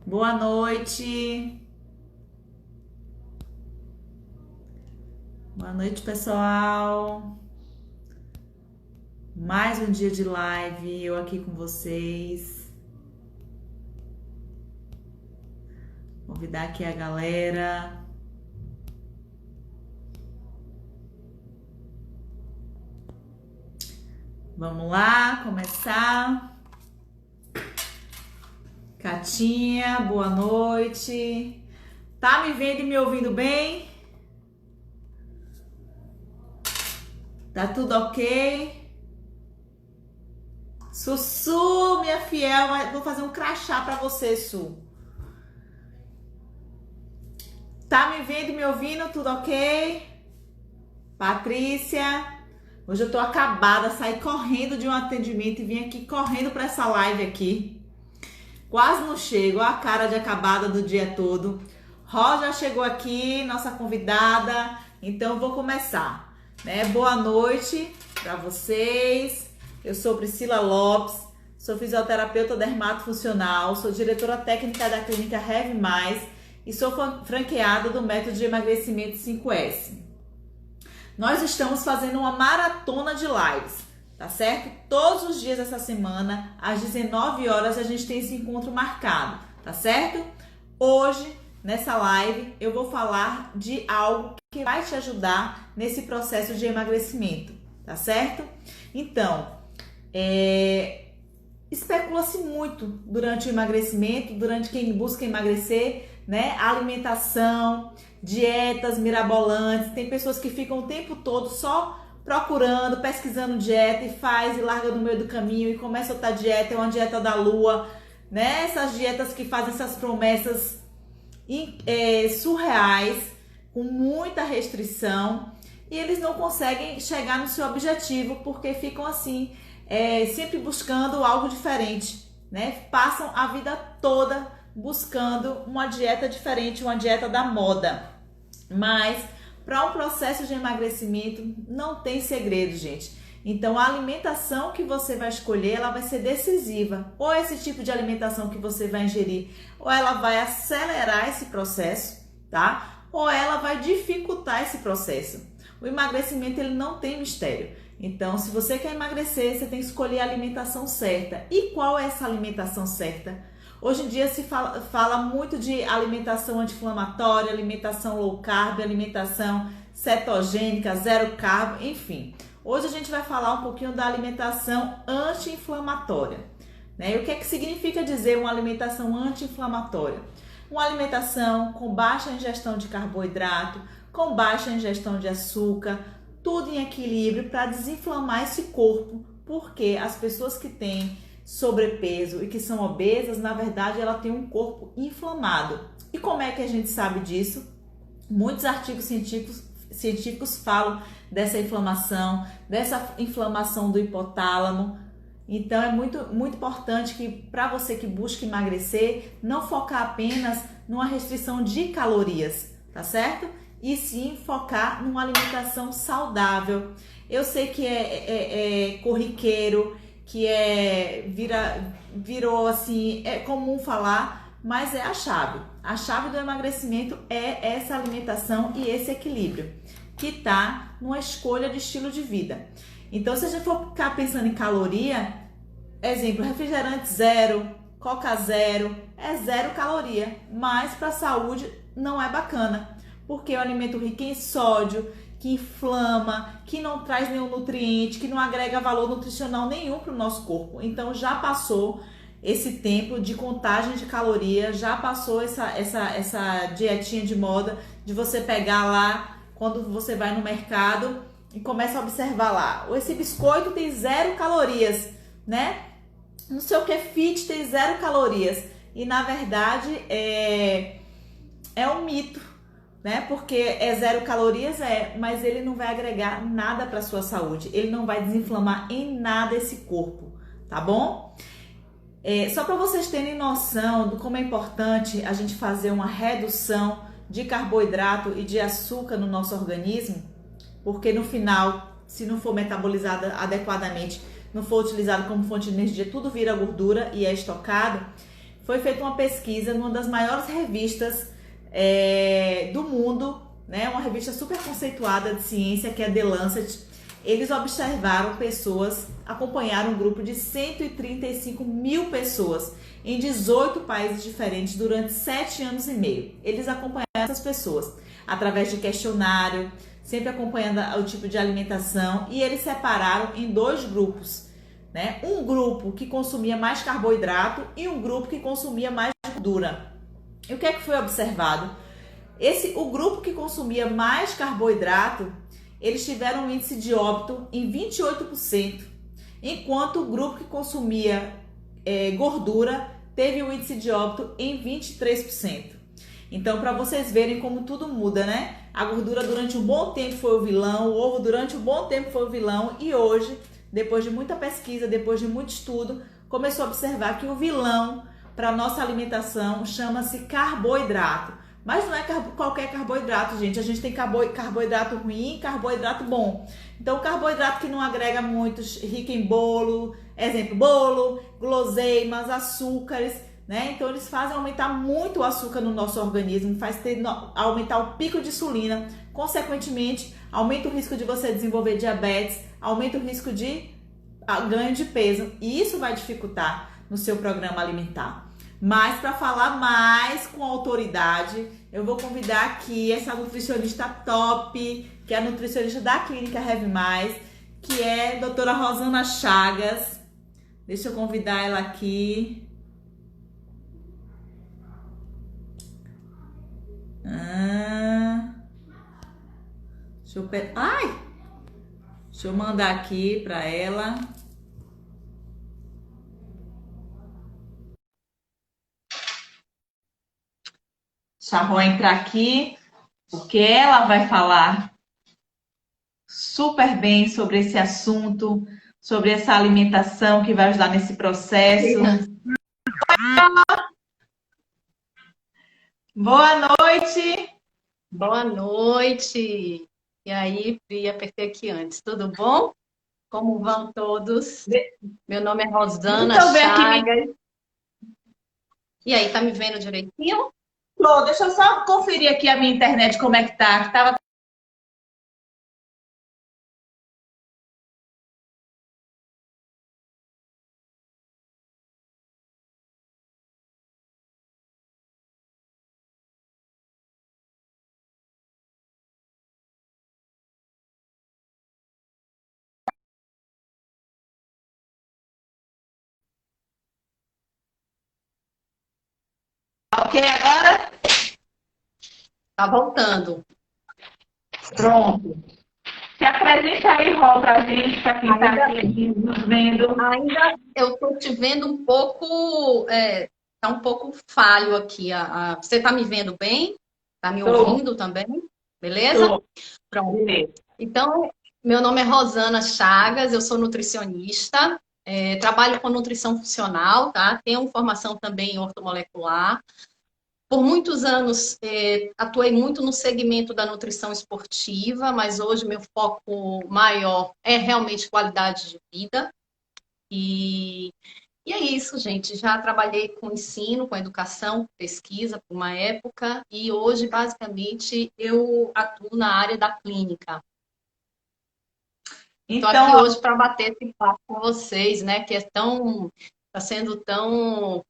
Boa noite. Boa noite, pessoal. Mais um dia de live, eu aqui com vocês. Convidar aqui a galera. Vamos lá, começar. Catinha, boa noite. Tá me vendo e me ouvindo bem? Tá tudo ok? Sussu, minha fiel, vou fazer um crachá pra você, Su. Tá me vendo e me ouvindo? Tudo ok? Patrícia, hoje eu tô acabada, saí correndo de um atendimento e vim aqui correndo pra essa live aqui. Quase não chego, a cara de acabada do dia todo. Ró já chegou aqui, nossa convidada, então vou começar, né? Boa noite para vocês. Eu sou Priscila Lopes, sou fisioterapeuta dermatofuncional, sou diretora técnica da clínica Heavy Mais e sou franqueada do método de emagrecimento 5S. Nós estamos fazendo uma maratona de lives, tá certo? Todos os dias dessa semana, às 19 horas, a gente tem esse encontro marcado, tá certo? Hoje, nessa live, eu vou falar de algo que vai te ajudar nesse processo de emagrecimento, tá certo? Então, especula-se muito durante o emagrecimento, durante quem busca emagrecer, né? Alimentação, dietas mirabolantes. Tem pessoas que ficam o tempo todo só procurando, pesquisando dieta e faz e larga no meio do caminho e começa outra dieta, é uma dieta da lua, né? Essas dietas que fazem essas promessas surreais, com muita restrição, e eles não conseguem chegar no seu objetivo porque ficam assim, sempre buscando algo diferente, né? Passam a vida toda buscando uma dieta diferente, uma dieta da moda. Mas para um processo de emagrecimento não tem segredo, gente. Então a alimentação que você vai escolher, ela vai ser decisiva. Ou esse tipo de alimentação que você vai ingerir, ou ela vai acelerar esse processo, tá? Ou ela vai dificultar esse processo. O emagrecimento, ele não tem mistério. Então, se você quer emagrecer, você tem que escolher a alimentação certa. E qual é essa alimentação certa? Hoje em dia se fala muito de alimentação anti-inflamatória, alimentação low carb, alimentação cetogênica, zero carbo, enfim. Hoje a gente vai falar um pouquinho da alimentação anti-inflamatória, né? E o que é que significa dizer uma alimentação anti-inflamatória? Uma alimentação com baixa ingestão de carboidrato, com baixa ingestão de açúcar, tudo em equilíbrio para desinflamar esse corpo, porque as pessoas que têm sobrepeso e que são obesas, na verdade, ela tem um corpo inflamado. E como é que a gente sabe disso? Muitos artigos científicos falam dessa inflamação do hipotálamo. Então é muito importante que para você que busca emagrecer, não focar apenas numa restrição de calorias, tá certo? E sim focar numa alimentação saudável. Eu sei que é corriqueiro, que virou assim, é comum falar, mas é a chave. A chave do emagrecimento é essa alimentação e esse equilíbrio, que tá numa escolha de estilo de vida. Então, se a gente for ficar pensando em caloria, exemplo, refrigerante zero, coca zero, é zero caloria, mas para a saúde não é bacana, porque é um alimento rico em sódio, que inflama, que não traz nenhum nutriente, que não agrega valor nutricional nenhum para o nosso corpo. Então já passou esse tempo de contagem de calorias, já passou essa dietinha de moda de você pegar lá quando você vai no mercado e começa a observar lá, esse biscoito tem zero calorias, né? Não sei o que fit tem zero calorias. E na verdade é um mito, né? Porque é zero calorias, mas ele não vai agregar nada para sua saúde. Ele não vai desinflamar em nada esse corpo, tá bom? Só para vocês terem noção do como é importante a gente fazer uma redução de carboidrato e de açúcar no nosso organismo, porque no final, se não for metabolizada adequadamente, não for utilizado como fonte de energia, tudo vira gordura e é estocado. foi feita uma pesquisa numa das maiores revistas do mundo, né? Uma revista super conceituada de ciência, que é a The Lancet. Eles observaram pessoas, acompanharam um grupo de 135 mil pessoas em 18 países diferentes durante 7 anos e meio. Eles acompanharam essas pessoas através de questionário, sempre acompanhando o tipo de alimentação, e eles separaram em 2 grupos, né? Um grupo que consumia mais carboidrato e um grupo que consumia mais gordura. E o que é que foi observado? O grupo que consumia mais carboidrato, eles tiveram um índice de óbito em 28%, enquanto o grupo que consumia gordura teve um índice de óbito em 23%. Então, para vocês verem como tudo muda, né? A gordura durante um bom tempo foi o vilão, o ovo durante um bom tempo foi o vilão, e hoje, depois de muita pesquisa, depois de muito estudo, começou a observar que o vilão para nossa alimentação chama-se carboidrato. Mas não é qualquer carboidrato, gente. A gente tem carboidrato ruim e carboidrato bom. Então, carboidrato que não agrega muito, rico em bolo, bolo, guloseimas, açúcares, né? Então, eles fazem aumentar muito o açúcar no nosso organismo, aumentar o pico de insulina. Consequentemente, aumenta o risco de você desenvolver diabetes, aumenta o risco de ganho de peso. E isso vai dificultar no seu programa alimentar. Mas para falar mais com autoridade, eu vou convidar aqui essa nutricionista top, que é a nutricionista da Clínica Heavy Mais, que é a doutora Rosana Chagas. Deixa eu convidar ela aqui. Deixa eu mandar aqui para ela. Já vou entrar aqui, porque ela vai falar super bem sobre esse assunto, sobre essa alimentação que vai ajudar nesse processo. Boa noite! Boa noite! E aí, Pri, apertei aqui antes. Tudo bom? Como vão todos? Meu nome é Rosana Chagas. E aí, tá me vendo direitinho? Flor, deixa eu só conferir aqui a minha internet como é que tá. Que tava... Ok, agora? Tá voltando. Pronto. Se apresenta aí, Rô, pra gente, pra quem tá aqui nos vendo. Ainda eu tô te vendo um pouco, tá um pouco falho aqui. Você tá me vendo bem? Tá me ouvindo também? Beleza? Pronto. Então, meu nome é Rosana Chagas, eu sou nutricionista, trabalho com nutrição funcional, tá? Tenho formação também em ortomolecular. Por muitos anos, atuei muito no segmento da nutrição esportiva, mas hoje meu foco maior é realmente qualidade de vida. E é isso, gente. Já trabalhei com ensino, com educação, pesquisa por uma época, e hoje, basicamente, eu atuo na área da clínica. Estou aqui hoje para bater esse papo com vocês, né? Que está sendo tão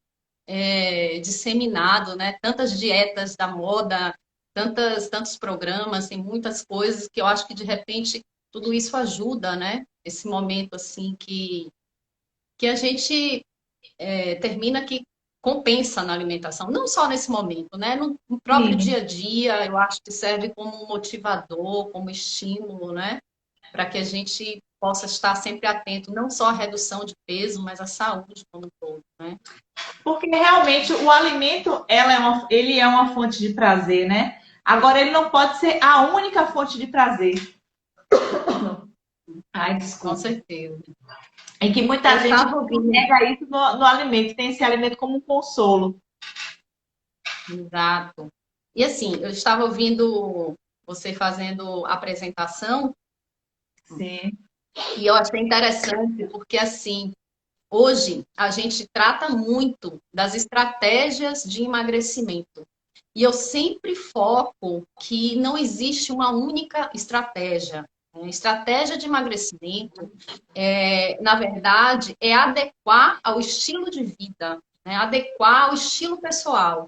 disseminado, né? Tantas dietas da moda, tantos programas, tem muitas coisas que eu acho que de repente tudo isso ajuda, né? Esse momento assim que a gente termina que compensa na alimentação, não só nesse momento, né? No próprio dia a dia, eu acho que serve como um motivador, como estímulo, né? Para que a gente possa estar sempre atento, não só à redução de peso, mas à saúde como um todo, né? Porque realmente o alimento, ele é uma fonte de prazer, né? Agora, ele não pode ser a única fonte de prazer. Ai, desculpa. Com certeza. É que muita gente nega isso no alimento, tem esse alimento como um consolo. Exato. E assim, eu estava ouvindo você fazendo a apresentação. Sim. E eu achei interessante, porque assim, Hoje, a gente trata muito das estratégias de emagrecimento. E eu sempre foco que não existe uma única estratégia. Estratégia de emagrecimento, na verdade, é adequar ao estilo de vida, né? Adequar ao estilo pessoal.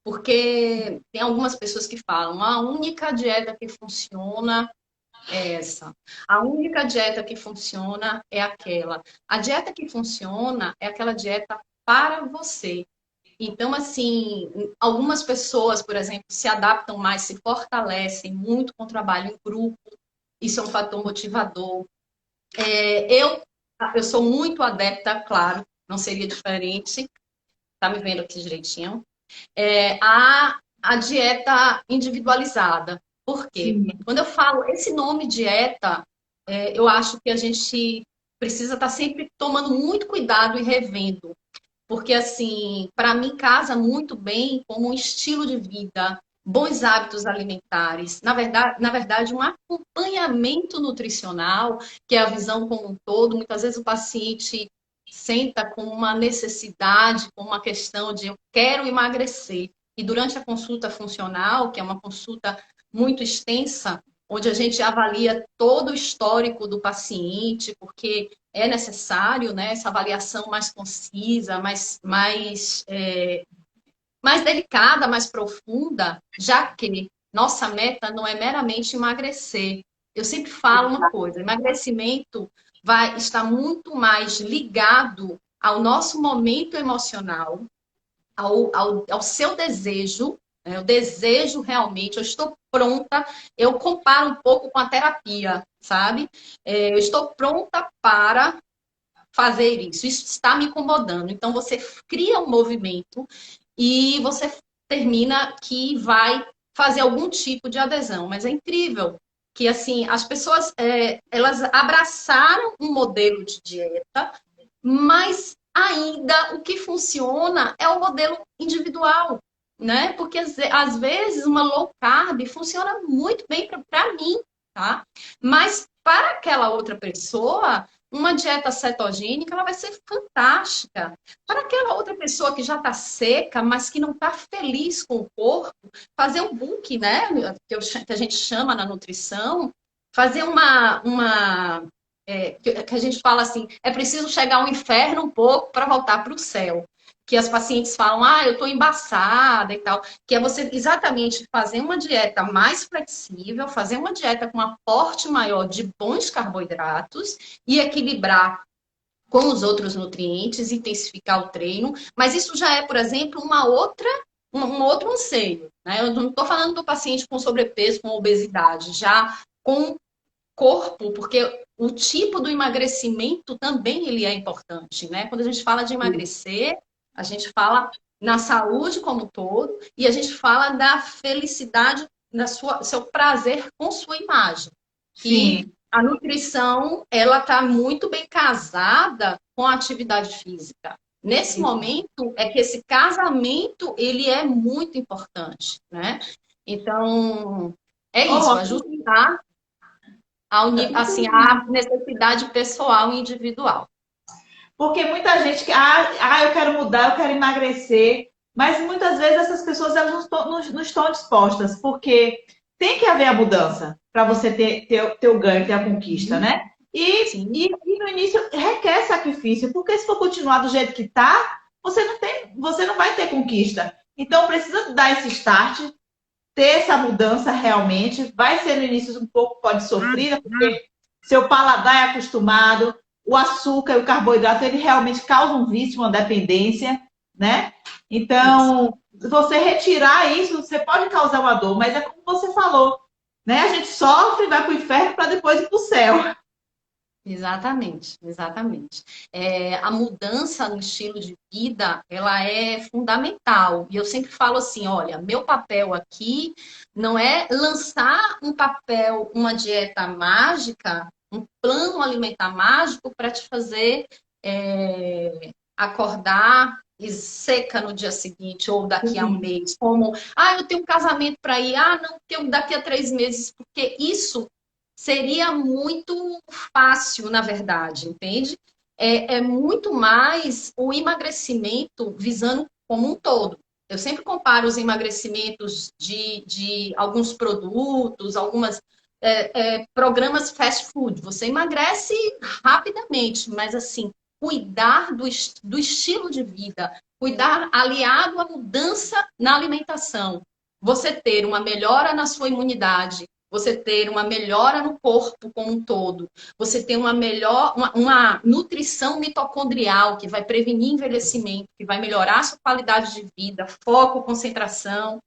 Porque tem algumas pessoas que falam, a única dieta que funciona é essa. A única dieta que funciona é aquela. A dieta que funciona é aquela dieta para você. Então, assim, algumas pessoas, por exemplo, se adaptam mais, se fortalecem muito com o trabalho em grupo. Isso é um fator motivador. Eu sou muito adepta, claro, não seria diferente. Tá me vendo aqui direitinho? A dieta individualizada. Por quê? Sim. Quando eu falo esse nome dieta, eu acho que a gente precisa estar sempre tomando muito cuidado e revendo. Porque, assim, para mim casa muito bem como um estilo de vida, bons hábitos alimentares. Na verdade, um acompanhamento nutricional, que é a visão como um todo. Muitas vezes o paciente senta com uma necessidade, com uma questão de eu quero emagrecer. E durante a consulta funcional, que é uma consulta muito extensa, onde a gente avalia todo o histórico do paciente, porque é necessário, né, essa avaliação mais concisa, mais delicada, mais profunda, já que nossa meta não é meramente emagrecer. Eu sempre falo uma coisa: emagrecimento vai estar muito mais ligado ao nosso momento emocional, ao seu desejo, né? Eu desejo realmente, eu estou pronta, eu comparo um pouco com a terapia, sabe? Eu estou pronta para fazer isso está me incomodando. Então você cria um movimento e você termina que vai fazer algum tipo de adesão. Mas é incrível que assim as pessoas elas abraçaram um modelo de dieta, mas ainda o que funciona é o modelo individual, né? Porque às vezes uma low carb funciona muito bem para mim, tá? Mas para aquela outra pessoa, uma dieta cetogênica ela vai ser fantástica. Para aquela outra pessoa que já está seca, mas que não está feliz com o corpo, fazer um book, né? Que a gente chama na nutrição, fazer que a gente fala assim, é preciso chegar ao inferno um pouco para voltar para o céu. Que as pacientes falam, eu estou embaçada e tal. Que é você exatamente fazer uma dieta mais flexível, fazer uma dieta com um aporte maior de bons carboidratos e equilibrar com os outros nutrientes, intensificar o treino. Mas isso já é, por exemplo, um outro anseio. Né? Eu não estou falando do paciente com sobrepeso, com obesidade, já com corpo, porque o tipo do emagrecimento também ele é importante, né? Quando a gente fala de emagrecer, a gente fala na saúde como um todo e a gente fala da felicidade, seu prazer com sua imagem. E Sim. a nutrição, ela está muito bem casada com a atividade física. Nesse momento é que esse casamento ele é muito importante, né? Então, é isso, Oh, ajustar assim, a necessidade pessoal e individual. porque muita gente que, eu quero mudar, eu quero emagrecer, mas muitas vezes essas pessoas elas não estão dispostas, porque tem que haver a mudança para você ter o ganho, ter a conquista, né? E no início requer sacrifício, porque se for continuar do jeito que está, você não vai ter conquista. Então precisa dar esse start, ter essa mudança realmente. Vai ser no início um pouco pode sofrida, porque seu paladar é acostumado, o açúcar e o carboidrato, ele realmente causa um vício, uma dependência, né? Então, se você retirar isso, você pode causar uma dor, mas é como você falou, né? A gente sofre, vai para o inferno para depois ir para o céu. Exatamente, exatamente. A mudança no estilo de vida, ela é fundamental. E eu sempre falo assim, olha, meu papel aqui não é lançar um papel, uma dieta mágica, um plano alimentar mágico para te fazer acordar e seca no dia seguinte ou daqui a um mês. Como, eu tenho um casamento para ir, não, tenho daqui a 3 meses, porque isso seria muito fácil, na verdade, entende? é muito mais o emagrecimento visando como um todo. Eu sempre comparo os emagrecimentos de alguns produtos, algumas programas fast food. Você emagrece rapidamente, mas assim, cuidar do estilo de vida, cuidar aliado à mudança na alimentação, você ter uma melhora na sua imunidade, você ter uma melhora no corpo como um todo, você ter uma nutrição mitocondrial que vai prevenir envelhecimento, que vai melhorar a sua qualidade de vida, foco, concentração.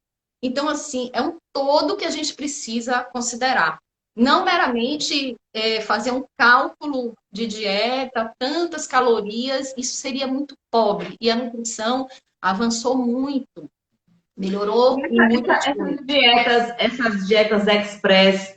Então, assim, é um todo que a gente precisa considerar. Não meramente fazer um cálculo de dieta, tantas calorias, isso seria muito pobre. E a nutrição avançou muito, melhorou em muitas coisas. Essas dietas express,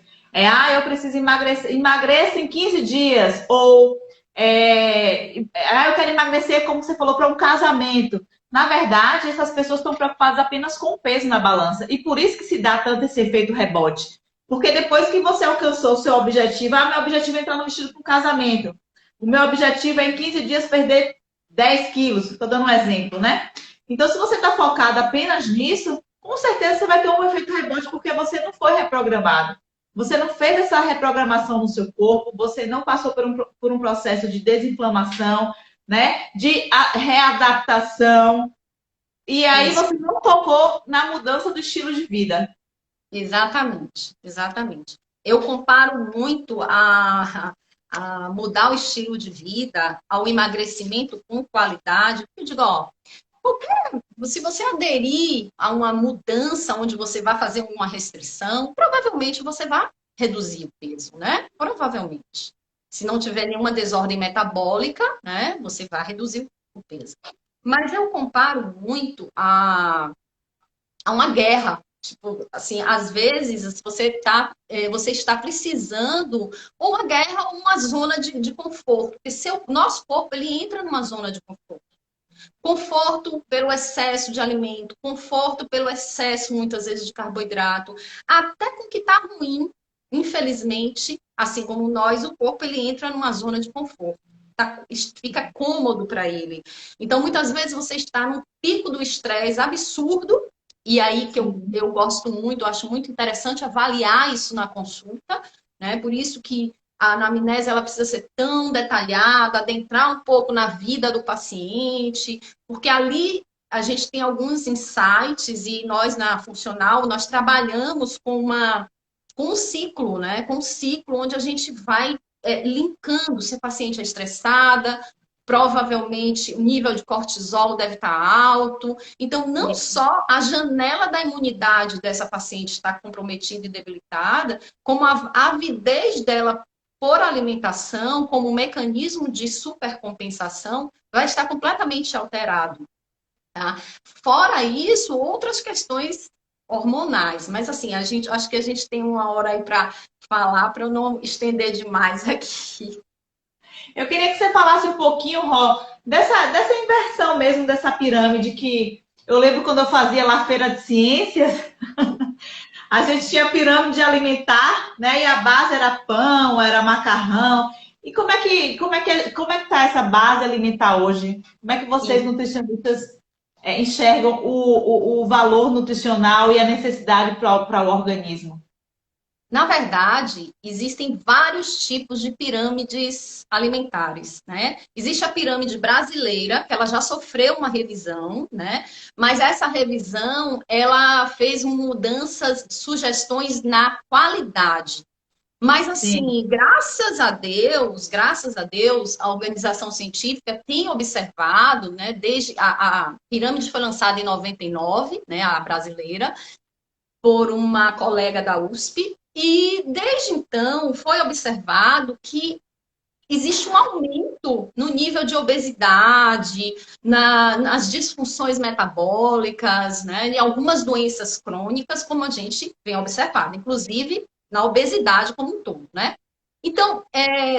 eu preciso emagrecer, emagreça em 15 dias, ou eu quero emagrecer, como você falou, para um casamento. Na verdade, essas pessoas estão preocupadas apenas com o peso na balança, e por isso que se dá tanto esse efeito rebote. Porque depois que você alcançou o seu objetivo, meu objetivo é entrar no vestido para um casamento. O meu objetivo é em 15 dias perder 10 quilos, estou dando um exemplo, né? Então, se você está focado apenas nisso, com certeza você vai ter um efeito rebote, porque você não foi reprogramado. Você não fez essa reprogramação no seu corpo, você não passou por um processo de desinflamação, né? De readaptação. E aí Isso. você não tocou na mudança do estilo de vida. Exatamente, exatamente. Eu comparo muito a mudar o estilo de vida ao emagrecimento com qualidade. Eu digo, ó, se você aderir a uma mudança onde você vai fazer uma restrição, provavelmente você vai reduzir o peso, né? Provavelmente. Se não tiver nenhuma desordem metabólica, né, você vai reduzir o peso. Mas eu comparo muito a uma guerra. Tipo, assim, às vezes você está precisando ou uma guerra ou uma zona de conforto. Porque nosso corpo ele entra numa zona de conforto. Conforto pelo excesso de alimento, conforto pelo excesso, muitas vezes, de carboidrato, até com o que está ruim, infelizmente, assim como nós, o corpo ele entra numa zona de conforto. Fica cômodo para ele. Então, muitas vezes você está num pico do estresse absurdo, e aí que eu gosto muito, acho muito interessante avaliar isso na consulta, né? Por isso que a anamnese ela precisa ser tão detalhada, adentrar um pouco na vida do paciente, porque ali a gente tem alguns insights e nós na funcional nós trabalhamos com um ciclo, né? Com um ciclo onde a gente vai linkando se a paciente é estressada, provavelmente o nível de cortisol deve estar alto. Então, não só a janela da imunidade dessa paciente está comprometida e debilitada, como a avidez dela por alimentação, como mecanismo de supercompensação, vai estar completamente alterado. Tá? Fora isso, outras questões hormonais. Mas, assim, acho que a gente tem uma hora aí para falar, para eu não estender demais aqui. Eu queria que você falasse um pouquinho, Ró, dessa inversão mesmo, dessa pirâmide que eu lembro quando eu fazia lá a Feira de Ciências, a gente tinha pirâmide alimentar, né? E a base era pão, era macarrão. E como é que tá essa base alimentar hoje? Como é que vocês, nutricionistas, enxergam o valor nutricional e a necessidade para o organismo? Na verdade, existem vários tipos de pirâmides alimentares, né? Existe a pirâmide brasileira, que ela já sofreu uma revisão, né? Mas essa revisão, ela fez mudanças, sugestões na qualidade. Mas, assim, Sim. graças a Deus, a organização científica tem observado, né? Desde a pirâmide foi lançada em 99, né? A brasileira, por uma colega da USP, e desde então foi observado que existe um aumento no nível de obesidade, nas disfunções metabólicas, né, e algumas doenças crônicas, como a gente vem observando, inclusive na obesidade como um todo, né? Então,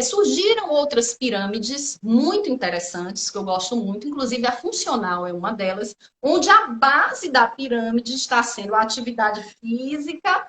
surgiram outras pirâmides muito interessantes, que eu gosto muito, inclusive a funcional é uma delas, onde a base da pirâmide está sendo a atividade física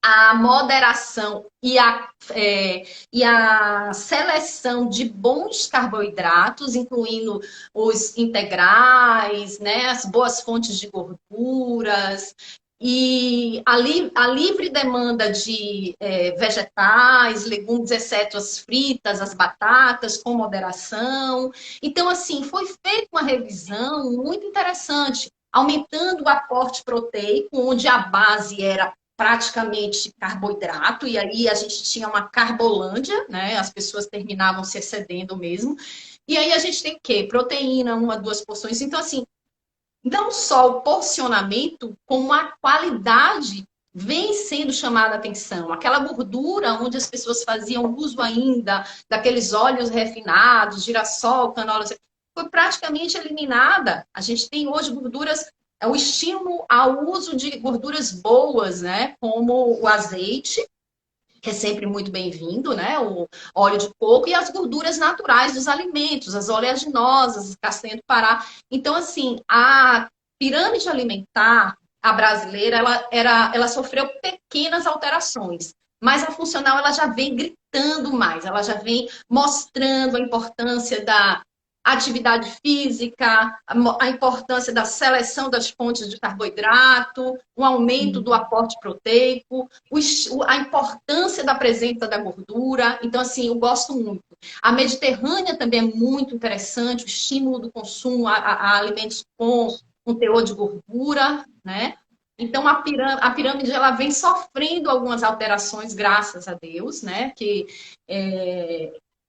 a moderação e a seleção de bons carboidratos, incluindo os integrais, né, as boas fontes de gorduras, e a livre demanda de vegetais, legumes, exceto as fritas, as batatas, com moderação. Então, assim, foi feita uma revisão muito interessante, aumentando o aporte proteico, onde a base era praticamente carboidrato, e aí a gente tinha uma carbolândia, né? As pessoas terminavam se excedendo mesmo. E aí a gente tem o quê? Proteína, uma, duas porções. Então, assim, não só o porcionamento, como a qualidade vem sendo chamada a atenção. Aquela gordura onde as pessoas faziam uso ainda daqueles óleos refinados, girassol, canola, foi praticamente eliminada. A gente tem hoje gorduras, o estímulo ao uso de gorduras boas, né? Como o azeite, que é sempre muito bem-vindo, né? O óleo de coco e as gorduras naturais dos alimentos, as oleaginosas, castanha do Pará. Então, assim, a pirâmide alimentar, a brasileira, ela sofreu pequenas alterações, mas a funcional ela já vem gritando mais, ela já vem mostrando a importância da atividade física, a importância da seleção das fontes de carboidrato, o aumento do aporte proteico, a importância da presença da gordura. Então, assim, eu gosto muito. A Mediterrânea também é muito interessante, o estímulo do consumo a alimentos com um teor de gordura, né? Então, a pirâmide ela vem sofrendo algumas alterações, graças a Deus, né? Que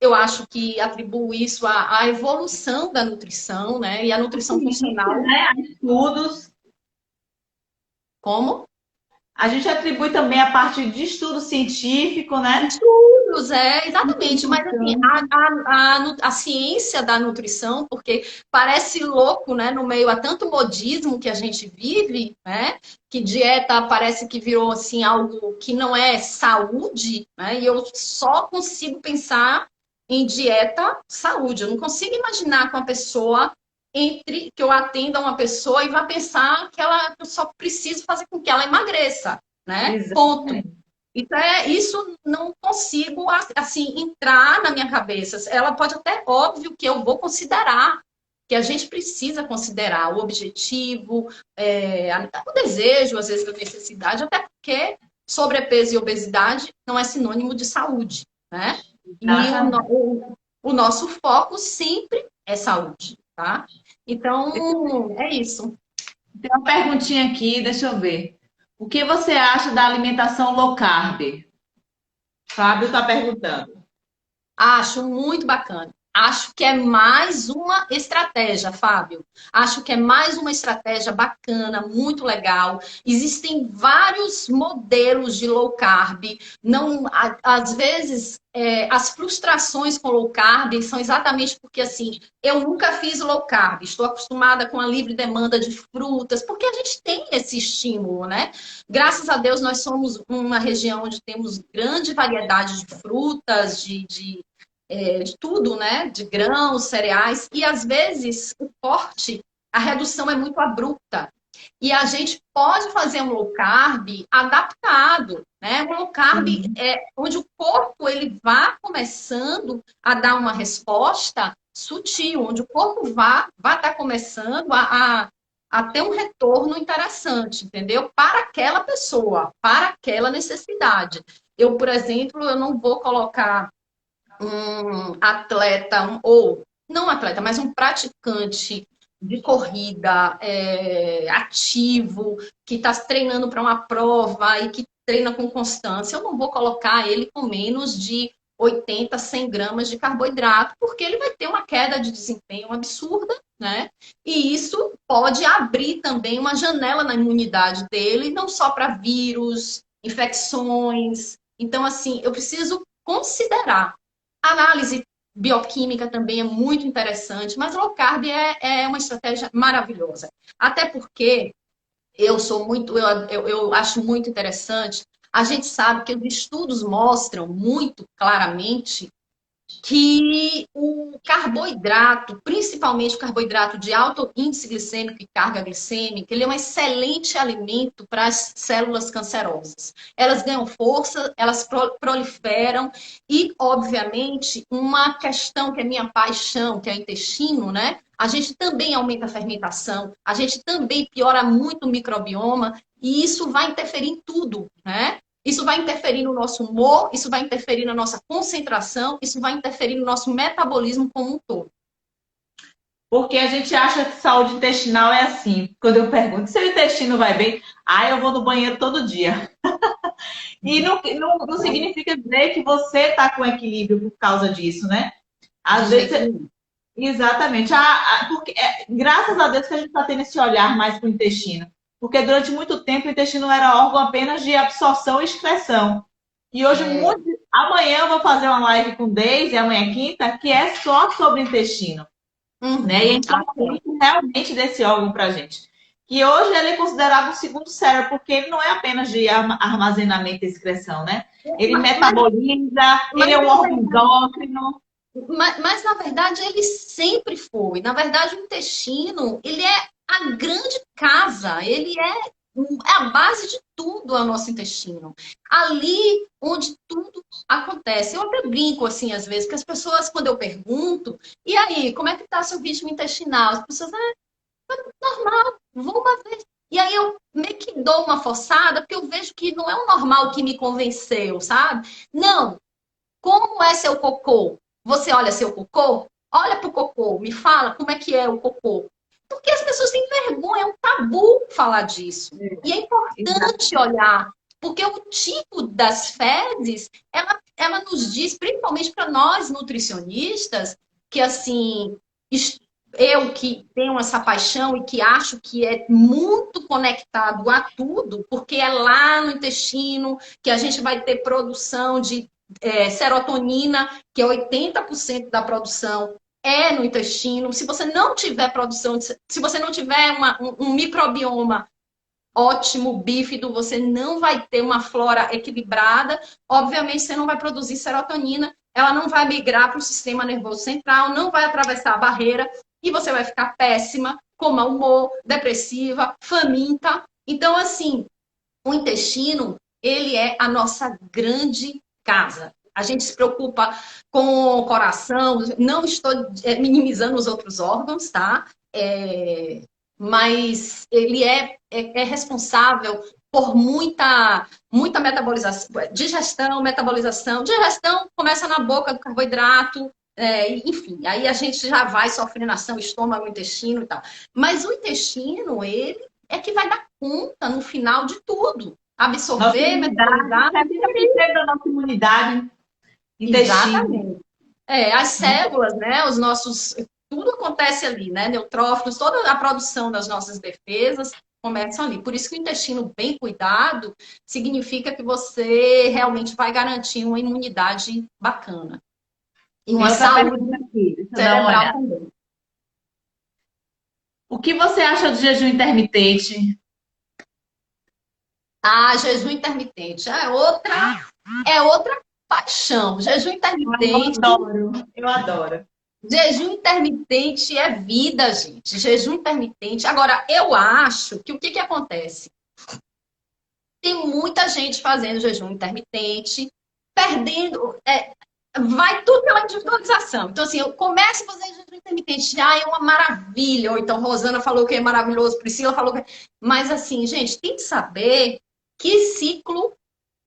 eu acho que atribuo isso à evolução da nutrição, né? E a nutrição funcional. Né? Estudos. Como? A gente atribui também a parte de estudo científico, né? Estudos, exatamente. Mas assim, a ciência da nutrição, porque parece louco, né? No meio a tanto modismo que a gente vive, né? Que dieta parece que virou assim algo que não é saúde, né? E eu só consigo pensar em dieta saúde. Eu não consigo imaginar que uma pessoa que eu atenda uma pessoa e vá pensar que eu só preciso fazer com que ela emagreça, né? Ponto. Exatamente. Então, isso não consigo, assim, entrar na minha cabeça. Ela pode até, óbvio, que eu vou considerar, que a gente precisa considerar o objetivo, o desejo, às vezes, a necessidade, até porque sobrepeso e obesidade não é sinônimo de saúde, né? E o nosso foco sempre é saúde, tá? Então, é isso. Tem uma perguntinha aqui, deixa eu ver. O que você acha da alimentação low carb? Fábio está perguntando. Acho muito bacana. Acho que é mais uma estratégia, Fábio. Acho que é mais uma estratégia bacana, muito legal. Existem vários modelos de low carb. Não, às vezes, as frustrações com low carb são exatamente porque, assim, eu nunca fiz low carb. Estou acostumada com a livre demanda de frutas, porque a gente tem esse estímulo, né? Graças a Deus, nós somos uma região onde temos grande variedade de frutas, de tudo, né? De grãos, cereais, e às vezes o corte, a redução é muito abrupta. E a gente pode fazer um low carb adaptado, né? Um low carb é onde o corpo ele vá começando a dar uma resposta sutil, onde o corpo vai estar começando a ter um retorno interessante, entendeu? Para aquela pessoa, para aquela necessidade. Eu, por exemplo, eu não vou colocar um atleta, ou não um atleta, mas um praticante de corrida ativo, que está treinando para uma prova e que treina com constância, eu não vou colocar ele com menos de 80, 100 gramas de carboidrato, porque ele vai ter uma queda de desempenho absurda, né? E isso pode abrir também uma janela na imunidade dele, não só para vírus, infecções. Então, assim, eu preciso considerar. A análise bioquímica também é muito interessante, mas low carb é uma estratégia maravilhosa. Até porque eu acho muito interessante. A gente sabe que os estudos mostram muito claramente que o carboidrato, principalmente o carboidrato de alto índice glicêmico e carga glicêmica, ele é um excelente alimento para as células cancerosas. Elas ganham força, elas proliferam e, obviamente, uma questão que é minha paixão, que é o intestino, né? A gente também aumenta a fermentação, a gente também piora muito o microbioma e isso vai interferir em tudo, né? Isso vai interferir no nosso humor, isso vai interferir na nossa concentração, isso vai interferir no nosso metabolismo como um todo. Porque a gente acha que saúde intestinal é assim. Quando eu pergunto, seu intestino vai bem? Ah, eu vou no banheiro todo dia. E não significa dizer que você está com equilíbrio por causa disso, né? Às vezes, exatamente. Porque, graças a Deus que a gente está tendo esse olhar mais para o intestino. Porque durante muito tempo o intestino era órgão apenas de absorção e excreção. E hoje, amanhã eu vou fazer uma live com Deise, amanhã é quinta, que é só sobre intestino. Né? E a gente fala realmente desse órgão para a gente. Que hoje ele é considerado o segundo cérebro, porque ele não é apenas de armazenamento e excreção, né? Ele metaboliza, ele é um órgão endócrino. Mas, na verdade, ele sempre foi. Na verdade, o intestino, ele é a grande casa, ele é a base de tudo, o nosso intestino. Ali onde tudo acontece. Eu até brinco, assim, às vezes, que as pessoas, quando eu pergunto, e aí, como é que está seu ritmo intestinal? As pessoas, normal, vou uma vez. E aí eu meio que dou uma forçada, porque eu vejo que não é o normal que me convenceu, sabe? Não. Como é seu cocô? Você olha seu cocô? Olha pro cocô, me fala como é que é o cocô. Porque as pessoas têm vergonha, é um tabu falar disso. E é importante olhar, porque o tipo das fezes, ela nos diz, principalmente para nós nutricionistas, que assim, eu que tenho essa paixão e que acho que é muito conectado a tudo, porque é lá no intestino que a gente vai ter produção de serotonina, que é 80% da produção é no intestino. Se você não tiver produção, se você não tiver um microbioma ótimo, bífido, você não vai ter uma flora equilibrada. Obviamente, você não vai produzir serotonina, ela não vai migrar para o sistema nervoso central, não vai atravessar a barreira e você vai ficar péssima, com mau humor, depressiva, faminta. Então, assim, o intestino, ele é a nossa grande casa. A gente se preocupa com o coração, não estou minimizando os outros órgãos, tá? Mas ele é responsável por muita metabolização, digestão, metabolização. Digestão começa na boca do carboidrato, enfim, aí a gente já vai sofrendo ação, estômago, intestino e tal. Mas o intestino, ele é que vai dar conta no final de tudo. Absorver, metabolizar. Da nossa imunidade, intestino. As células, né? Os nossos. Tudo acontece ali, né? Neutrófilos, toda a produção das nossas defesas começam ali. Por isso que o intestino bem cuidado significa que você realmente vai garantir uma imunidade bacana. E uma saúde cerebral também. O que você acha do jejum intermitente? Jejum intermitente é outra paixão. Jejum intermitente. Eu adoro. Jejum intermitente é vida, gente. Jejum intermitente. Agora, eu acho que o que acontece? Tem muita gente fazendo jejum intermitente, perdendo. Vai tudo pela individualização. Então, assim, eu começo a fazer jejum intermitente, já é uma maravilha. Ou então, Rosana falou que é maravilhoso, Priscila falou que. Mas, assim, gente, tem que saber que ciclo,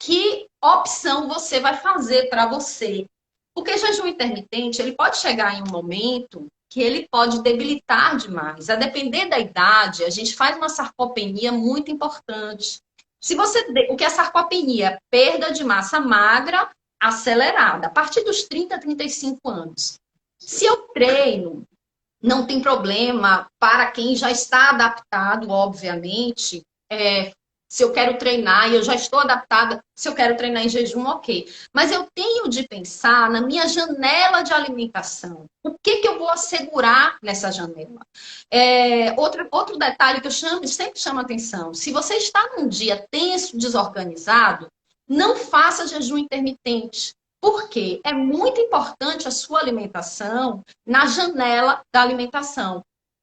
que opção você vai fazer para você. Porque jejum intermitente, ele pode chegar em um momento que ele pode debilitar demais. A depender da idade, a gente faz uma sarcopenia muito importante. O que é sarcopenia? Perda de massa magra acelerada, a partir dos 30, 35 anos. Se eu treino, não tem problema para quem já está adaptado, obviamente, se eu quero treinar e eu já estou adaptada, se eu quero treinar em jejum, ok. Mas eu tenho de pensar na minha janela de alimentação. O que eu vou assegurar nessa janela? Outro detalhe que eu sempre chamo atenção. Se você está num dia tenso, desorganizado, não faça jejum intermitente. Porque é muito importante a sua alimentação na janela da alimentação.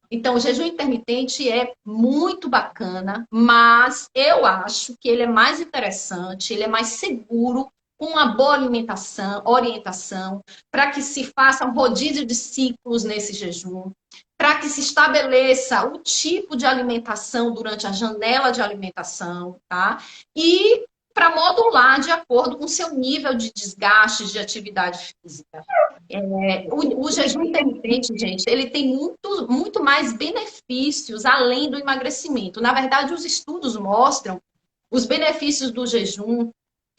Então, o jejum intermitente é muito bacana, mas eu acho que ele é mais interessante, ele é mais seguro, com uma boa alimentação, orientação, para que se faça um rodízio de ciclos nesse jejum, para que se estabeleça o tipo de alimentação durante a janela de alimentação, tá? E para modular de acordo com o seu nível de desgaste de atividade física. O jejum intermitente, gente, ele tem muito mais benefícios além do emagrecimento. Na verdade, os estudos mostram os benefícios do jejum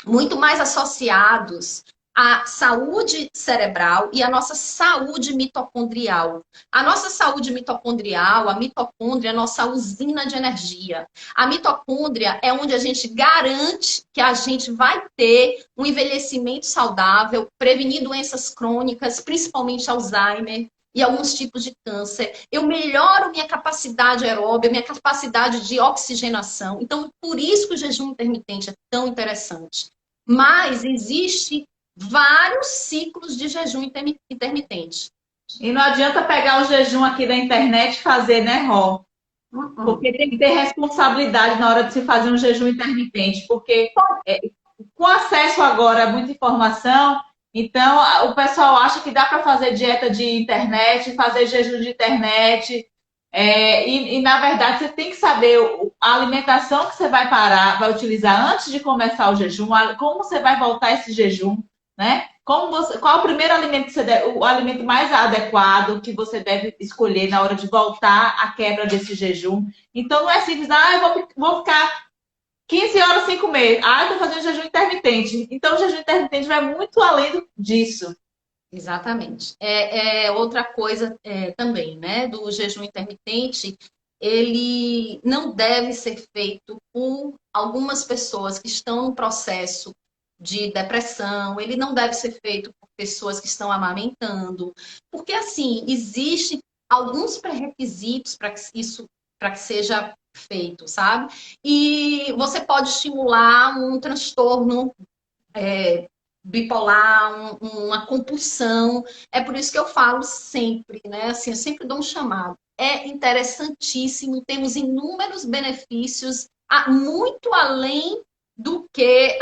muito mais associados à saúde cerebral e à nossa saúde mitocondrial. A nossa saúde mitocondrial, a mitocôndria é a nossa usina de energia. A mitocôndria é onde a gente garante que a gente vai ter um envelhecimento saudável, prevenir doenças crônicas, principalmente Alzheimer e alguns tipos de câncer. Eu melhoro minha capacidade aeróbica, minha capacidade de oxigenação. Então, por isso que o jejum intermitente é tão interessante. Mas existe vários ciclos de jejum intermitente. E não adianta pegar o jejum aqui da internet e fazer, né, Ró? Porque tem que ter responsabilidade na hora de se fazer um jejum intermitente, porque com acesso agora a muita informação, então o pessoal acha que dá para fazer dieta de internet, fazer jejum de internet, e na verdade você tem que saber a alimentação que você vai parar, vai utilizar antes de começar o jejum, como você vai voltar esse jejum, né? Qual o primeiro alimento que você deve, o alimento mais adequado que você deve escolher na hora de voltar à quebra desse jejum? Então não é simples, eu vou ficar 15 horas sem comer. Eu tô fazendo jejum intermitente. Então o jejum intermitente vai muito além disso. Exatamente. Outra coisa também, né, do jejum intermitente, ele não deve ser feito por algumas pessoas que estão no processo de depressão, ele não deve ser feito por pessoas que estão amamentando, porque assim, existem alguns pré-requisitos para que seja feito, sabe? E você pode estimular um transtorno bipolar, uma compulsão. É por isso que eu falo sempre, né? Assim, eu sempre dou um chamado. É interessantíssimo, temos inúmeros benefícios, muito além do que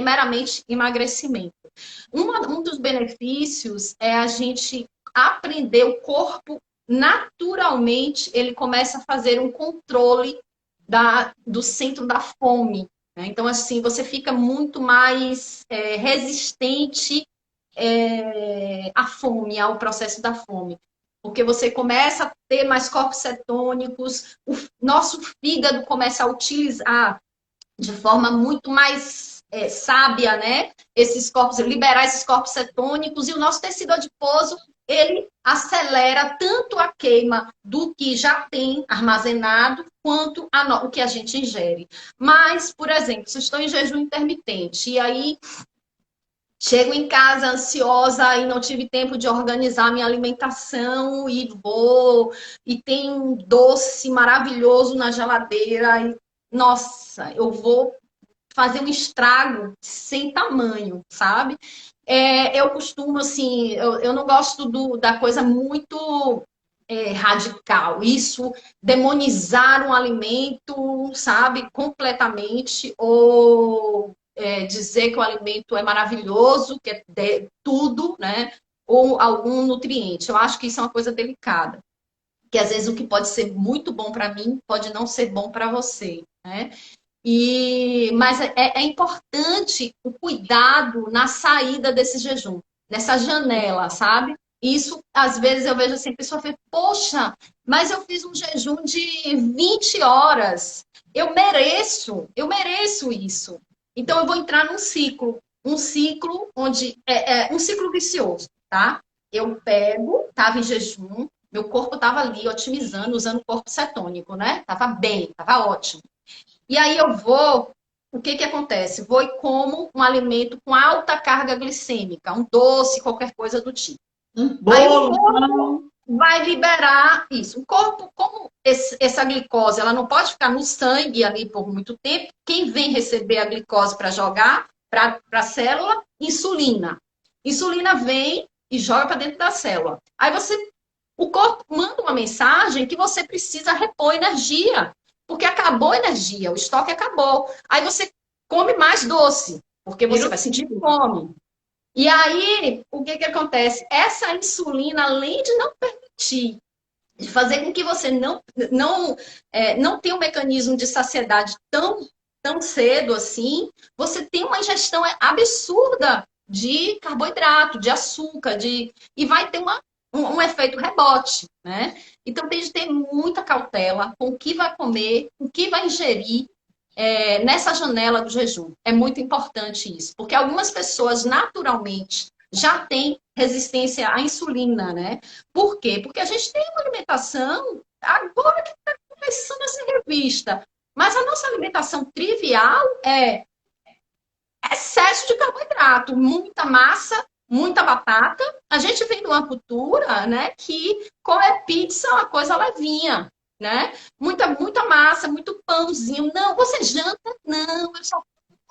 meramente emagrecimento. Um dos benefícios é a gente aprender o corpo naturalmente, ele começa a fazer um controle do centro da fome. Né? Então, assim, você fica muito mais resistente à fome, ao processo da fome. Porque você começa a ter mais corpos cetônicos, o nosso fígado começa a utilizar de forma muito mais sábia, né? Liberar esses corpos cetônicos, e o nosso tecido adiposo, ele acelera tanto a queima do que já tem armazenado, quanto o que a gente ingere. Mas, por exemplo, se eu estou em jejum intermitente, e aí chego em casa ansiosa e não tive tempo de organizar minha alimentação, e tem um doce maravilhoso na geladeira, e nossa, eu vou fazer um estrago sem tamanho, sabe? Eu costumo, assim, eu não gosto da coisa muito radical. Isso, demonizar um alimento, sabe, completamente, ou dizer que o alimento é maravilhoso, que é tudo, né? Ou algum nutriente. Eu acho que isso é uma coisa delicada. Que às vezes o que pode ser muito bom para mim pode não ser bom para você, né? Mas é importante o cuidado na saída desse jejum, nessa janela, sabe? Isso, às vezes, eu vejo assim, a pessoa fala, poxa, mas eu fiz um jejum de 20 horas. Eu mereço isso. Então, eu vou entrar num ciclo. Um ciclo onde um ciclo vicioso, tá? Eu estava em jejum, meu corpo estava ali otimizando, usando o corpo cetônico, né? Tava bem, tava ótimo. E aí o que acontece? Vou e como um alimento com alta carga glicêmica, um doce, qualquer coisa do tipo. Aí o corpo vai liberar isso. O corpo, como essa glicose, ela não pode ficar no sangue ali por muito tempo, quem vem receber a glicose para para a célula, insulina. Insulina vem e joga para dentro da célula. Aí o corpo manda uma mensagem que você precisa repor energia, porque acabou a energia, o estoque acabou. Aí você come mais doce, porque você vai sentir fome. E aí, o que acontece? Essa insulina, além de não permitir, de fazer com que você não tenha um mecanismo de saciedade tão cedo assim, você tem uma ingestão absurda de carboidrato, de açúcar, e vai ter um efeito rebote, né? Então tem de ter muita cautela com o que vai comer, o que vai ingerir nessa janela do jejum. É muito importante isso, porque algumas pessoas naturalmente já têm resistência à insulina, né? Por quê? Porque a gente tem uma alimentação agora que está começando a ser revista, mas a nossa alimentação trivial é excesso de carboidrato, muita massa, muita batata. A gente vem de uma cultura, né, que comer pizza é uma coisa levinha, né? Muita massa, muito pãozinho. Não, você janta? Não, eu só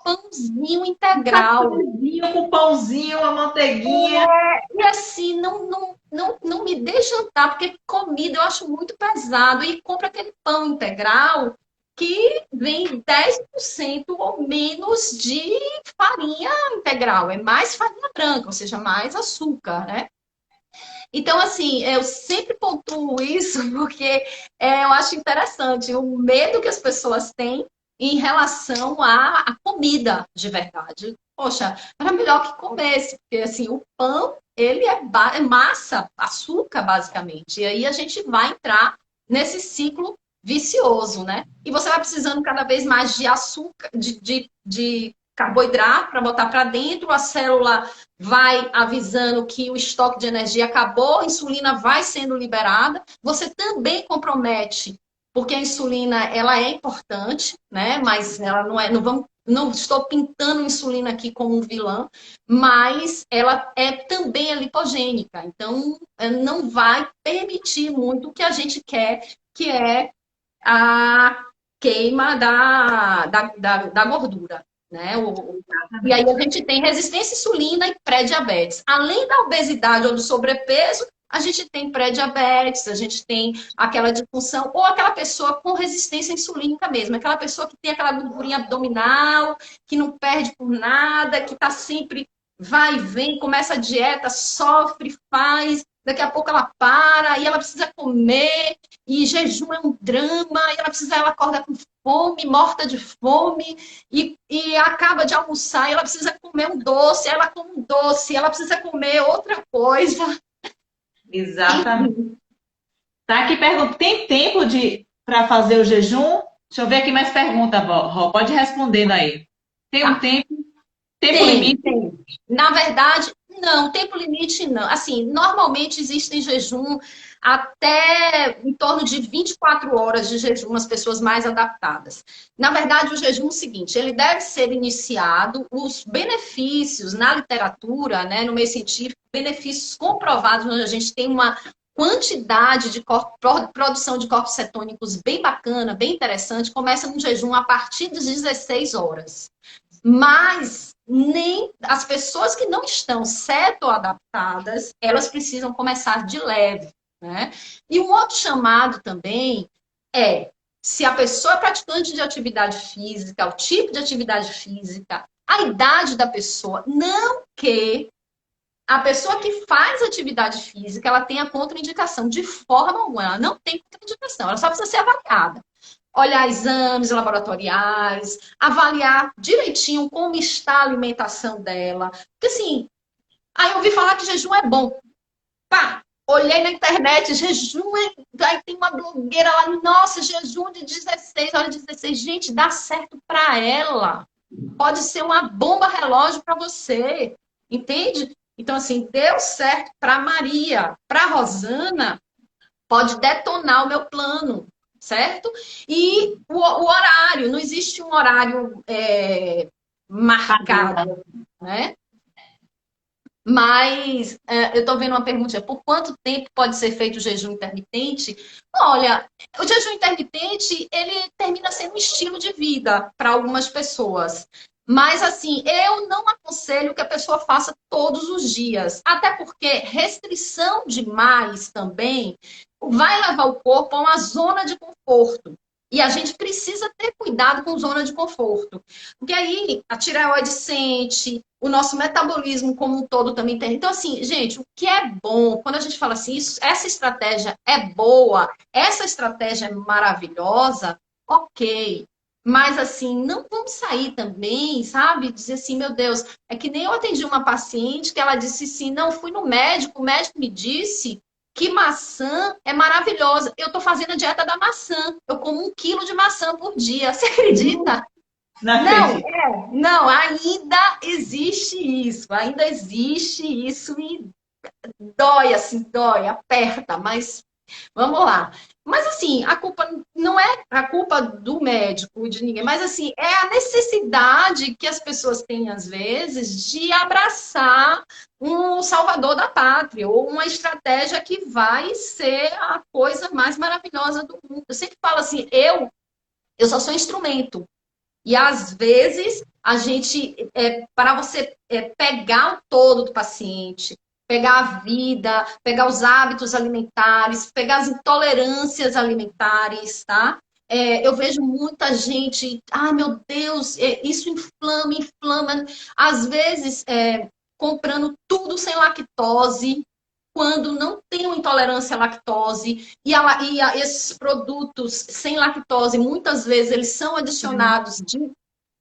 pãozinho integral. Pãozinho com pãozinho, a manteiguinha. E assim, não me dê jantar, porque comida eu acho muito pesado. E compra aquele pão integral que vem 10% ou menos de farinha integral. É mais farinha branca, ou seja, mais açúcar, né? Então, assim, eu sempre pontuo isso porque eu acho interessante o medo que as pessoas têm em relação à comida de verdade. Poxa, era melhor que comesse, porque assim, o pão, ele é massa, açúcar, basicamente. E aí a gente vai entrar nesse ciclo vicioso, né? E você vai precisando cada vez mais de açúcar, de carboidrato para botar para dentro, a célula vai avisando que o estoque de energia acabou, a insulina vai sendo liberada. Você também compromete, porque a insulina ela é importante, né? Mas ela não é, não estou pintando a insulina aqui como um vilão, mas ela é também lipogênica, então não vai permitir muito o que a gente quer, que é a queima da gordura. Né? E aí a gente tem resistência à insulina e pré-diabetes. Além da obesidade ou do sobrepeso, a gente tem pré-diabetes, a gente tem aquela disfunção, ou aquela pessoa com resistência insulínica mesmo, aquela pessoa que tem aquela gordurinha abdominal, que não perde por nada, que está sempre vai e vem, começa a dieta, sofre, faz, daqui a pouco ela para, e ela precisa comer, e jejum é um drama, e ela acorda com fome, morta de fome, e acaba de almoçar, e ela precisa comer um doce, ela come um doce, ela precisa comer outra coisa. Exatamente. Tá aqui pergunta, tem tempo para fazer o jejum? Deixa eu ver aqui mais pergunta, Ró. Pode ir respondendo aí. Tem um tempo? Tempo limite? Tem. Na verdade, não, tempo limite não. Assim, normalmente existem jejum até em torno de 24 horas de jejum, as pessoas mais adaptadas. Na verdade, o jejum é o seguinte, ele deve ser iniciado, os benefícios na literatura, né, no meio científico, benefícios comprovados, onde a gente tem uma quantidade de produção de corpos cetônicos bem bacana, bem interessante, começa no jejum a partir das 16 horas. Mas nem as pessoas que não estão cetoadaptadas, elas precisam começar de leve, né? E um outro chamado também é se a pessoa é praticante de atividade física, o tipo de atividade física, a idade da pessoa, não que a pessoa que faz atividade física, ela tenha contraindicação de forma alguma, ela não tem contraindicação, ela só precisa ser avaliada. Olhar exames laboratoriais, avaliar direitinho como está a alimentação dela. Porque assim, aí eu ouvi falar que jejum é bom. Pá, olhei na internet, jejum é... Aí tem uma blogueira lá, nossa, jejum de 16 horas, 16. Gente, dá certo para ela. Pode ser uma bomba relógio para você. Entende? Então, assim, deu certo para Maria. Para Rosana, pode detonar o meu plano. Certo? E o horário, não existe um horário marcado, né? Mas eu estou vendo uma pergunta, por quanto tempo pode ser feito o jejum intermitente? Olha, o jejum intermitente, ele termina sendo um estilo de vida para algumas pessoas. Mas, assim, eu não aconselho que a pessoa faça todos os dias. Até porque restrição demais também vai levar o corpo a uma zona de conforto. E a gente precisa ter cuidado com zona de conforto. Porque aí a tireoide sente, o nosso metabolismo como um todo também tem. Então, assim, gente, o que é bom, quando a gente fala assim, isso, essa estratégia é boa, essa estratégia é maravilhosa, ok. Mas, assim, não vamos sair também, sabe? Dizer assim, meu Deus, é que nem eu atendi uma paciente que ela disse assim, não, fui no médico, o médico me disse que maçã é maravilhosa. Eu tô fazendo a dieta da maçã. Eu como 1 quilo de maçã por dia. Você acredita? Não Não, acredito. não, ainda existe isso e dói, assim, dói, aperta, mas vamos lá. Mas assim, a culpa não é a culpa do médico, de ninguém, mas assim, é a necessidade que as pessoas têm, às vezes, de abraçar um salvador da pátria, ou uma estratégia que vai ser a coisa mais maravilhosa do mundo. Eu sempre falo assim, eu só sou instrumento. E às vezes a gente, para você pegar o todo do paciente, pegar a vida, pegar os hábitos alimentares, pegar as intolerâncias alimentares, tá? Eu vejo muita gente, meu Deus, isso inflama, inflama. Às vezes, comprando tudo sem lactose, quando não tem uma intolerância à lactose, esses produtos sem lactose, muitas vezes, eles são adicionados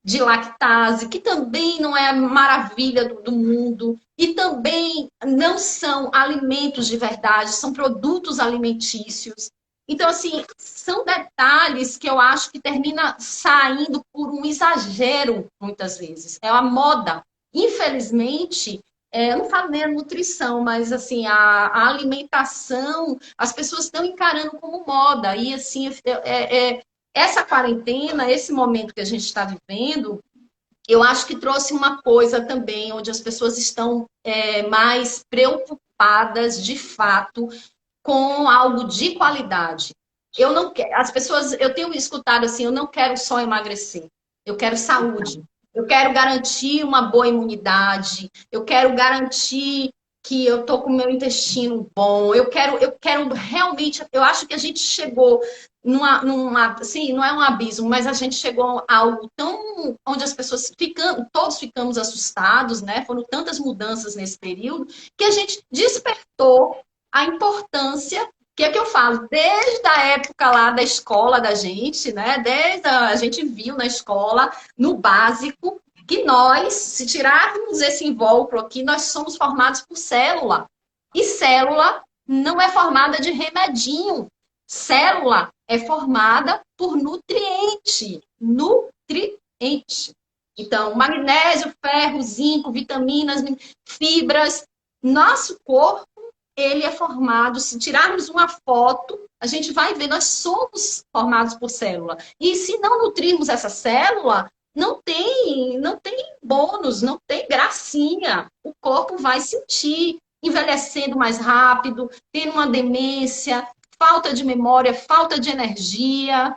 de lactase, que também não é a maravilha do mundo, e também não são alimentos de verdade, são produtos alimentícios. Então, assim, são detalhes que eu acho que termina saindo por um exagero, muitas vezes. É a moda. Infelizmente, eu não falo nem a nutrição, mas assim, a alimentação, as pessoas estão encarando como moda. E assim, essa quarentena, esse momento que a gente está vivendo, eu acho que trouxe uma coisa também, onde as pessoas estão mais preocupadas, de fato, com algo de qualidade. Eu não quero, as pessoas, eu tenho escutado assim, eu não quero só emagrecer, eu quero saúde. Eu quero garantir uma boa imunidade, eu quero garantir que eu tô com o meu intestino bom, eu quero realmente, eu acho que a gente chegou assim, não é um abismo, mas a gente chegou a algo tão, onde as pessoas ficam, todos ficamos assustados, né? Foram tantas mudanças nesse período, que a gente despertou a importância que é que eu falo, desde a época lá da escola da gente, né? A gente viu na escola, no básico, que nós, se tirarmos esse invólucro aqui, nós somos formados por célula. E célula não é formada de remedinho. Célula é formada por nutriente. Nutriente. Então, magnésio, ferro, zinco, vitaminas, fibras. Nosso corpo ele é formado, se tirarmos uma foto, a gente vai ver, nós somos formados por célula. E se não nutrirmos essa célula, não tem bônus, não tem gracinha. O corpo vai sentir, envelhecendo mais rápido, tendo uma demência, falta de memória, falta de energia.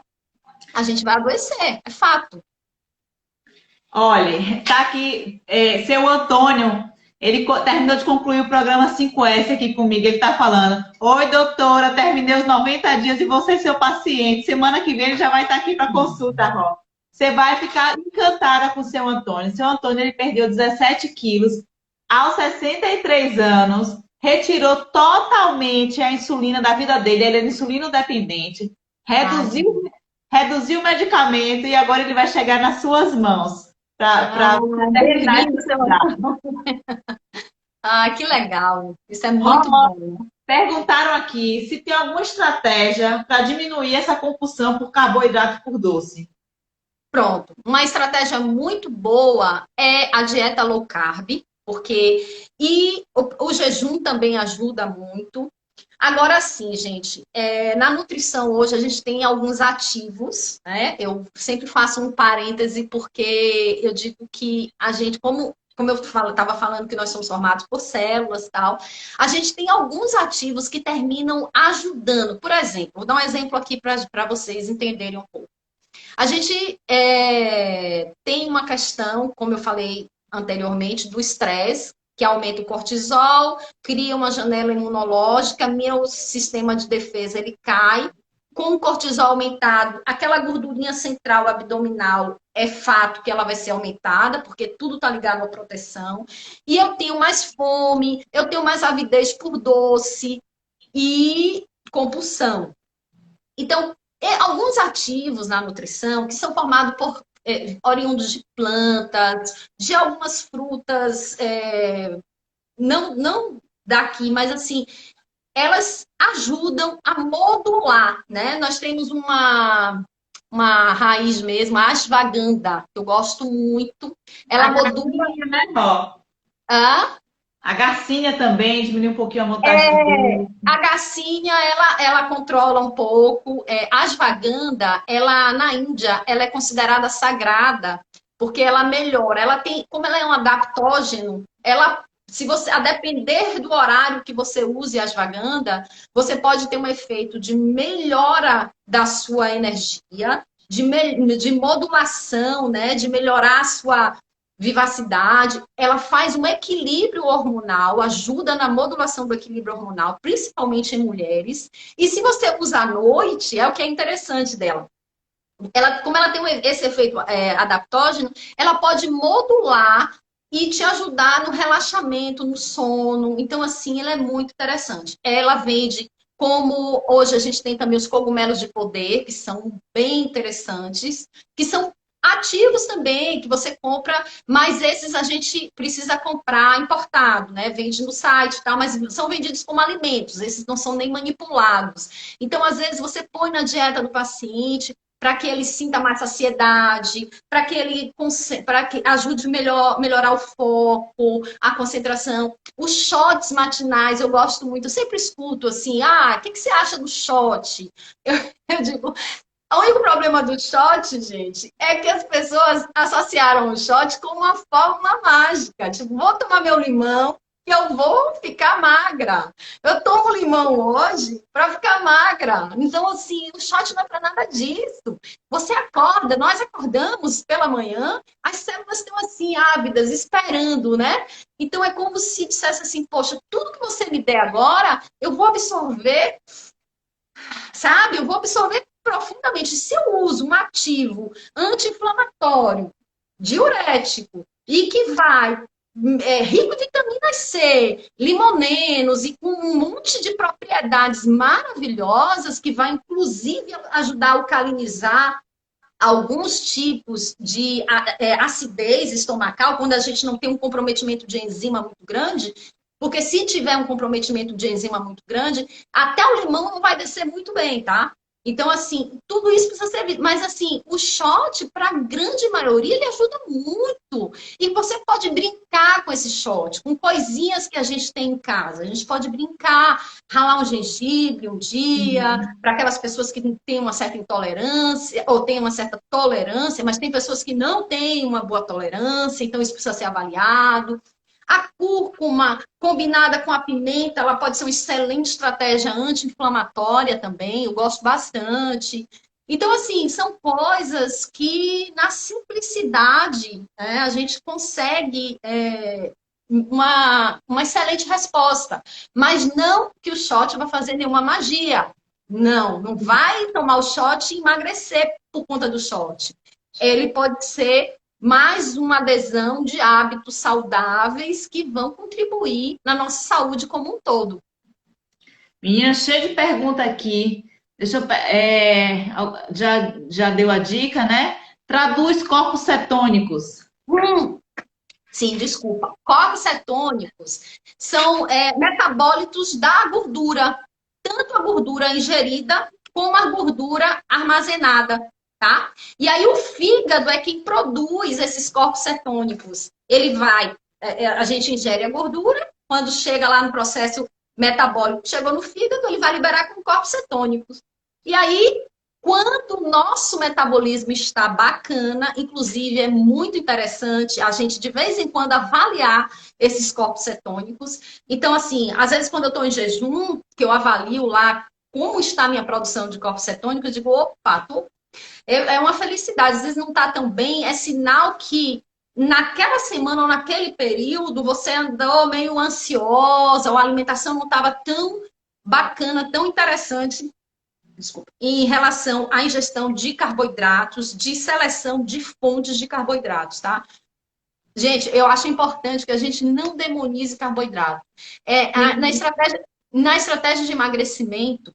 A gente vai adoecer, é fato. Olha, tá aqui, seu Antônio, ele terminou de concluir o programa 5S aqui comigo, ele tá falando, oi doutora, terminei os 90 dias e você é seu paciente, semana que vem ele já vai estar aqui para consulta, Ró. Você vai ficar encantada com o seu Antônio. Seu Antônio, ele perdeu 17 quilos aos 63 anos, retirou totalmente a insulina da vida dele, ele era insulino dependente, reduziu o medicamento e agora ele vai chegar nas suas mãos para terminar esse cuidado. Que legal. Isso é muito bom. Perguntaram aqui se tem alguma estratégia para diminuir essa compulsão por carboidrato e por doce. Pronto. Uma estratégia muito boa é a dieta low carb, porque o jejum também ajuda muito. Agora sim, gente, na nutrição hoje a gente tem alguns ativos, né? Eu sempre faço um parêntese porque eu digo que a gente, como eu estava falando que nós somos formados por células e tal, a gente tem alguns ativos que terminam ajudando. Por exemplo, vou dar um exemplo aqui para vocês entenderem um pouco. A gente tem uma questão, como eu falei anteriormente, do estresse, que aumenta o cortisol, cria uma janela imunológica, meu sistema de defesa ele cai. Com o cortisol aumentado, aquela gordurinha central abdominal é fato que ela vai ser aumentada, porque tudo está ligado à proteção. E eu tenho mais fome, eu tenho mais avidez por doce e compulsão. Então, alguns ativos na nutrição que são formados por oriundos de plantas, de algumas frutas, não daqui, mas assim, elas ajudam a modular, né? Nós temos uma raiz mesmo, a ashwagandha, que eu gosto muito. Ela A modula. garcinha, né, ó? Ah, A garcinha também diminui um pouquinho a vontade de comer. a garcinha, ela controla um pouco. A ashwagandha, ela na Índia, ela é considerada sagrada, porque ela melhora. Ela tem, como ela é um adaptógeno, ela, se você, a depender do horário que você use a ashwagandha, você pode ter um efeito de melhora da sua energia, de modulação, né? De melhorar a sua vivacidade, ela faz um equilíbrio hormonal, ajuda na modulação do equilíbrio hormonal, principalmente em mulheres. E se você usa à noite, é o que é interessante dela. Ela, como ela tem esse efeito adaptógeno, ela pode modular e te ajudar no relaxamento, no sono. Então, assim, ela é muito interessante. Ela vende como hoje a gente tem também os cogumelos de poder, que são bem interessantes, que são ativos também, que você compra, mas esses a gente precisa comprar importado, né? Vende no site e tal, mas são vendidos como alimentos, esses não são nem manipulados. Então, às vezes, você põe na dieta do paciente, para que ele sinta mais saciedade, para que ele ajude melhorar o foco, a concentração. Os shots matinais eu gosto muito, eu sempre escuto assim, o que você acha do shot? Eu digo, o único problema do shot, gente, é que as pessoas associaram o shot com uma fórmula mágica. Tipo, vou tomar meu limão e eu vou ficar magra. Eu tomo limão hoje para ficar magra. Então, assim, o shot não é para nada disso. Você acorda, nós acordamos pela manhã, as células estão assim, ávidas, esperando, né? Então, é como se dissesse assim, poxa, tudo que você me der agora, eu vou absorver, sabe? Eu vou absorver profundamente. Se eu uso um ativo anti-inflamatório, diurético, e que vai rico em vitamina C, limonenos e com um monte de propriedades maravilhosas que vai, inclusive, ajudar a alcalinizar alguns tipos de acidez estomacal, quando a gente não tem um comprometimento de enzima muito grande, porque se tiver um comprometimento de enzima muito grande, até o limão não vai descer muito bem, tá? Então, assim, tudo isso precisa ser visto. Mas, assim, o shot, para a grande maioria, ele ajuda muito. E você pode brincar com esse shot, com coisinhas que a gente tem em casa. A gente pode brincar, ralar um gengibre um dia, para aquelas pessoas que têm uma certa intolerância, ou têm uma certa tolerância, mas tem pessoas que não têm uma boa tolerância, então isso precisa ser avaliado. A cúrcuma, combinada com a pimenta, ela pode ser uma excelente estratégia anti-inflamatória também, eu gosto bastante. Então, assim, são coisas que, na simplicidade, né, a gente consegue uma excelente resposta. Mas não que o shot vai fazer nenhuma magia. Não, não vai tomar o shot e emagrecer por conta do shot. Ele pode ser mais uma adesão de hábitos saudáveis que vão contribuir na nossa saúde como um todo. Minha, cheia de pergunta aqui. Deixa eu, já deu a dica, né? Traduz corpos cetônicos. Sim, desculpa. Corpos cetônicos são metabólitos da gordura, tanto a gordura ingerida como a gordura armazenada. Tá? E aí o fígado é quem produz esses corpos cetônicos. Ele vai, a gente ingere a gordura, quando chega lá no processo metabólico, chegou no fígado, ele vai liberar com corpos cetônicos. E aí, quando o nosso metabolismo está bacana, inclusive é muito interessante a gente de vez em quando avaliar esses corpos cetônicos. Então, assim, às vezes quando eu estou em jejum, que eu avalio lá como está a minha produção de corpos cetônicos, eu digo, opa, estou É uma felicidade. Às vezes não está tão bem, é sinal que naquela semana ou naquele período você andou meio ansiosa, ou a alimentação não estava tão bacana, tão interessante, desculpa, em relação à ingestão de carboidratos, de seleção de fontes de carboidratos, tá? Gente, eu acho importante que a gente não demonize carboidrato. Na estratégia de emagrecimento,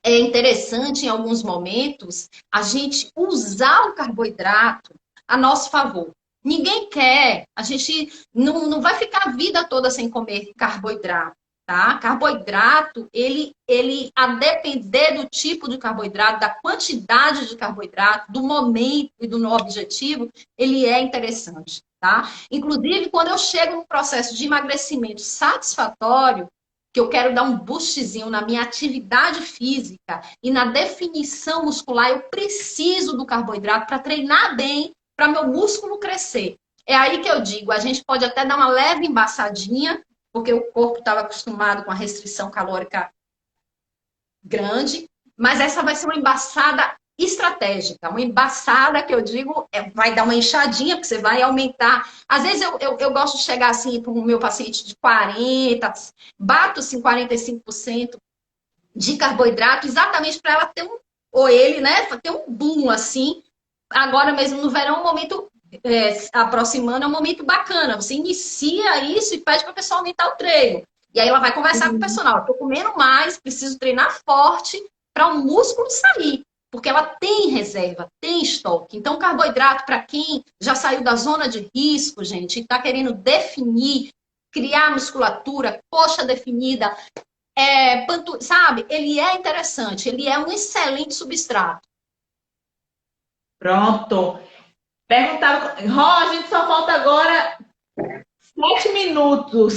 é interessante, em alguns momentos, a gente usar o carboidrato a nosso favor. Ninguém quer, a gente não vai ficar a vida toda sem comer carboidrato, tá? Carboidrato, a depender do tipo de carboidrato, da quantidade de carboidrato, do momento e do objetivo, ele é interessante, tá? Inclusive, quando eu chego num processo de emagrecimento satisfatório, que eu quero dar um boostzinho na minha atividade física e na definição muscular, eu preciso do carboidrato para treinar bem, para meu músculo crescer. É aí que eu digo, a gente pode até dar uma leve embaçadinha, porque o corpo estava acostumado com a restrição calórica grande, mas essa vai ser uma embaçada estratégica, uma embaçada que eu digo, vai dar uma enxadinha, porque você vai aumentar. Às vezes eu gosto de chegar assim para o meu paciente de 40, bato assim 45% de carboidrato, exatamente para ela ter ou ele, né, ter um boom assim. Agora mesmo no verão, um momento aproximando, é um momento bacana. Você inicia isso e pede para a pessoa aumentar o treino. E aí ela vai conversar com o personal. Estou comendo mais, preciso treinar forte para o músculo sair. Porque ela tem reserva, tem estoque. Então, carboidrato, para quem já saiu da zona de risco, gente, e está querendo definir, criar musculatura, coxa definida, sabe? Ele é interessante, ele é um excelente substrato. Pronto. Perguntaram, Ró, a gente só falta agora 7 minutos.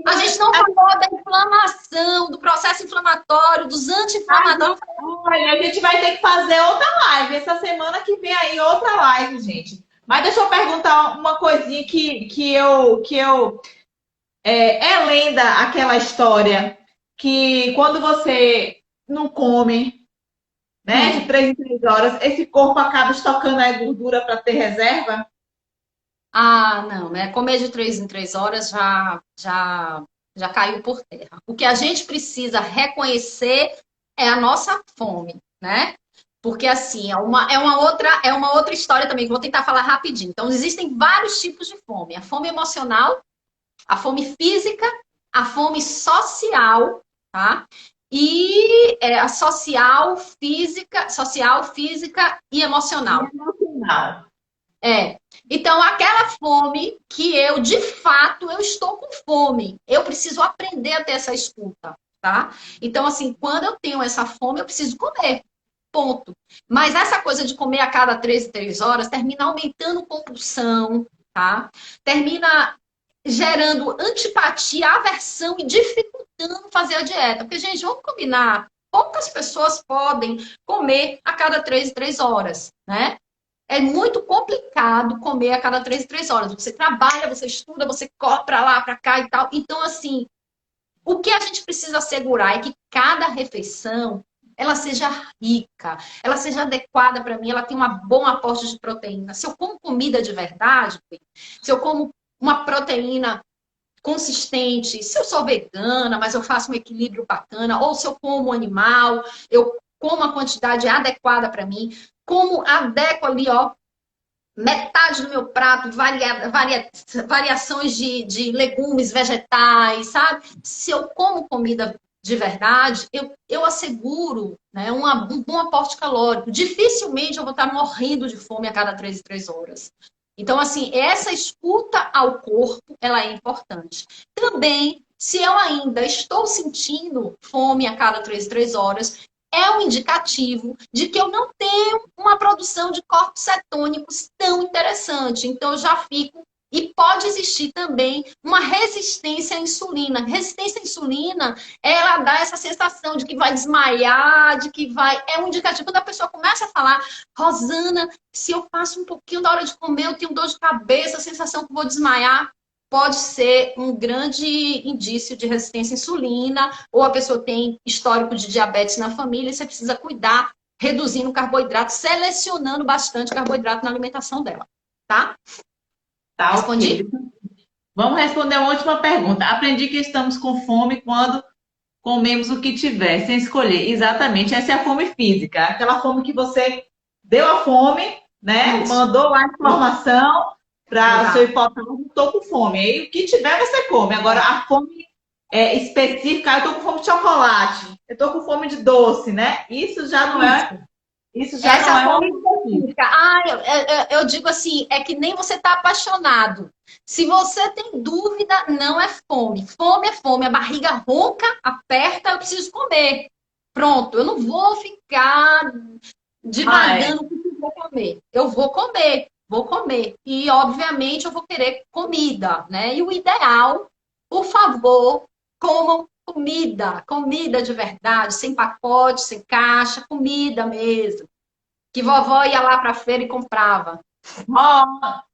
A gente não falou da inflamação, do processo inflamatório, dos anti-inflamatórios. Olha, a gente vai ter que fazer outra live. Essa semana que vem aí, outra live, gente. Mas deixa eu perguntar uma coisinha é lenda aquela história que quando você não come, né, de 3 em 3 horas, esse corpo acaba estocando a gordura para ter reserva? Ah, não, né? Comer de 3 em 3 horas já caiu por terra. O que a gente precisa reconhecer é a nossa fome, né? Porque assim, é uma outra história também, que eu vou tentar falar rapidinho. Então, existem vários tipos de fome: a fome emocional, a fome física, a fome social, tá? E a social, física e emocional. Emocional. Então, aquela fome que de fato, eu estou com fome. Eu preciso aprender a ter essa escuta, tá? Então, assim, quando eu tenho essa fome, eu preciso comer. Ponto. Mas essa coisa de comer a cada 3 em 3 horas termina aumentando compulsão, tá? Termina gerando antipatia, aversão e dificultando fazer a dieta. Porque, gente, vamos combinar, poucas pessoas podem comer a cada 3 em 3 horas, né? É muito complicado comer a cada 3 em 3 horas. Você trabalha, você estuda, você corre para lá, para cá e tal. Então, assim, o que a gente precisa assegurar é que cada refeição ela seja rica, ela seja adequada para mim, ela tenha um bom aporte de proteína. Se eu como comida de verdade, se eu como uma proteína consistente, se eu sou vegana, mas eu faço um equilíbrio bacana, ou se eu como animal, eu como a quantidade adequada para mim, como adequo ali, ó, metade do meu prato, variações de legumes, vegetais, sabe? Se eu como comida de verdade, eu asseguro, né, um bom aporte calórico. Dificilmente eu vou estar morrendo de fome a cada 3 em 3 horas. Então, assim, essa escuta ao corpo, ela é importante. Também, se eu ainda estou sentindo fome a cada 3 em 3 horas, é um indicativo de que eu não tenho uma produção de corpos cetônicos tão interessante. Então, eu já fico. E pode existir também uma resistência à insulina. Resistência à insulina, ela dá essa sensação de que vai desmaiar, de que vai. É um indicativo. Quando a pessoa começa a falar, Rosana, se eu passo um pouquinho da hora de comer, eu tenho dor de cabeça, a sensação que vou desmaiar. pode ser um grande indício de resistência à insulina, ou a pessoa tem histórico de diabetes na família, e você precisa cuidar, reduzindo o carboidrato, selecionando bastante carboidrato na alimentação dela, tá? Tá, Respondi? ok. Vamos responder uma última pergunta. Aprendi que estamos com fome quando comemos o que tiver, sem escolher. Exatamente, essa é a fome física. Aquela fome que você deu a fome, né? Isso. Mandou a informação para o Exato. seu hipotálamo, estou com fome. Aí o que tiver você come. Agora, a fome específica, eu estou com fome de chocolate, eu estou com fome de doce, né? Isso já não é. Isso já Essa não é fome uma. específica. Eu digo assim, é que nem você está apaixonado. Se você tem dúvida, não é fome. Fome é fome. A barriga ronca, aperta, eu preciso comer. Pronto, eu não vou ficar divagando o que eu vou comer. Eu vou comer, vou comer. E, obviamente, eu vou querer comida, né? E o ideal, por favor, comam comida. Comida de verdade, sem pacote, sem caixa, comida mesmo. Que vovó ia lá para a feira e comprava. Ó,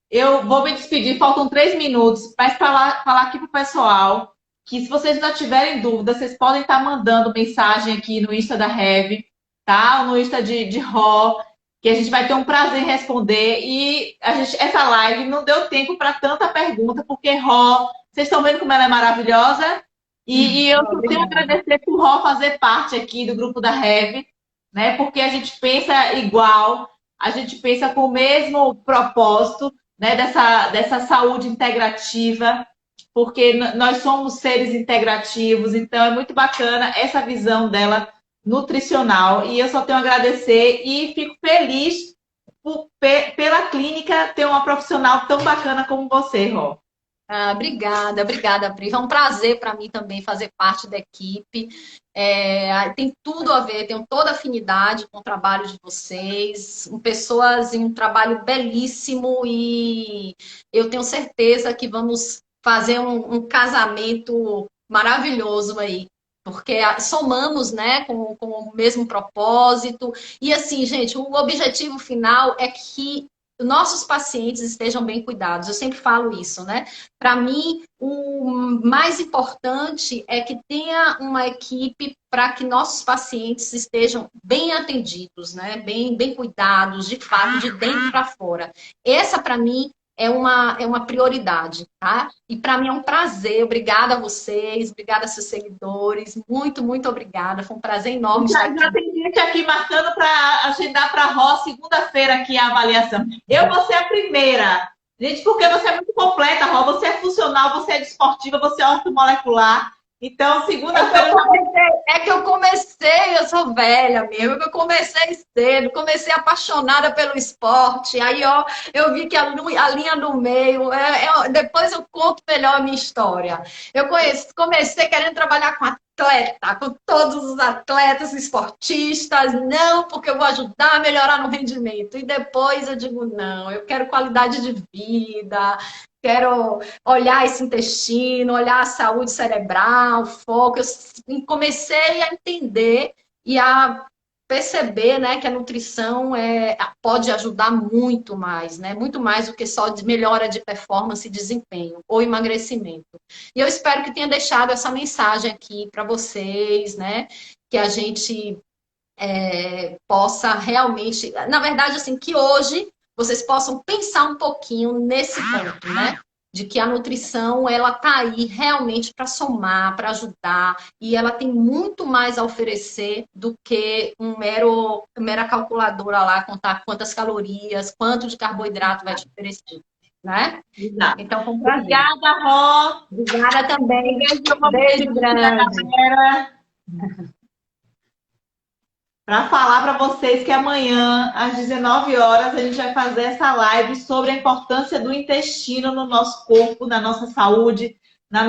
eu vou me despedir, faltam 3 minutos, mas falar aqui pro pessoal que se vocês ainda tiverem dúvida, vocês podem estar mandando mensagem aqui no Insta da Rev, tá? Ou no Insta de Ró, que a gente vai ter um prazer em responder. E essa live não deu tempo para tanta pergunta, porque Ró, vocês estão vendo como ela é maravilhosa? E eu só tenho a agradecer por Ró fazer parte aqui do grupo da Rev, né? Porque a gente pensa igual, a gente pensa com o mesmo propósito, né? Dessa saúde integrativa, porque nós somos seres integrativos, então é muito bacana essa visão dela nutricional. E eu só tenho a agradecer e fico feliz pela clínica ter uma profissional tão bacana como você, Rô. Obrigada, obrigada, Pri. É um prazer para mim também fazer parte da equipe. Tem tudo a ver, tenho toda a afinidade com o trabalho de vocês, pessoas em um trabalho belíssimo e eu tenho certeza que vamos fazer um casamento maravilhoso aí. Porque somamos, né, com o mesmo propósito. E assim, gente, o objetivo final é que nossos pacientes estejam bem cuidados. Eu sempre falo isso, né? Para mim, o mais importante é que tenha uma equipe para que nossos pacientes estejam bem atendidos, né? Bem cuidados, de fato, de dentro para fora. Essa, para mim, é uma prioridade, tá? E para mim é um prazer. Obrigada a vocês, obrigada a seus seguidores. Muito, muito obrigada. Foi um prazer enorme estar Já aqui. tem gente aqui marcando para agendar para a Ró segunda-feira aqui a avaliação. Eu vou ser a primeira. Gente, porque você é muito completa, Ró. Você é funcional, você é desportiva, você é ortomolecular. Então, segunda-feira... É que eu comecei, eu sou velha mesmo, eu comecei cedo, comecei apaixonada pelo esporte, aí ó, eu vi que a linha do meio, depois eu conto melhor a minha história. Eu comecei querendo trabalhar com atleta, com todos os atletas esportistas, não, porque eu vou ajudar a melhorar no rendimento. E depois eu digo, não, eu quero qualidade de vida, quero olhar esse intestino, olhar a saúde cerebral, foco. Eu comecei a entender e a perceber, né, que a nutrição pode ajudar muito mais, né? Muito mais do que só de melhora de performance e desempenho ou emagrecimento. E eu espero que tenha deixado essa mensagem aqui para vocês, né? Que a gente possa realmente, na verdade, assim, que hoje vocês possam pensar um pouquinho nesse ponto, né? De que a nutrição, ela tá aí realmente para somar, para ajudar, e ela tem muito mais a oferecer do que mera calculadora lá, contar quantas calorias, quanto de carboidrato vai te oferecer, né? Exato. Então, foi um prazer. Obrigada, Ró. Obrigada também. Beijo grande. Para falar para vocês que amanhã, às 19 horas, a gente vai fazer essa live sobre a importância do intestino no nosso corpo, na nossa saúde, na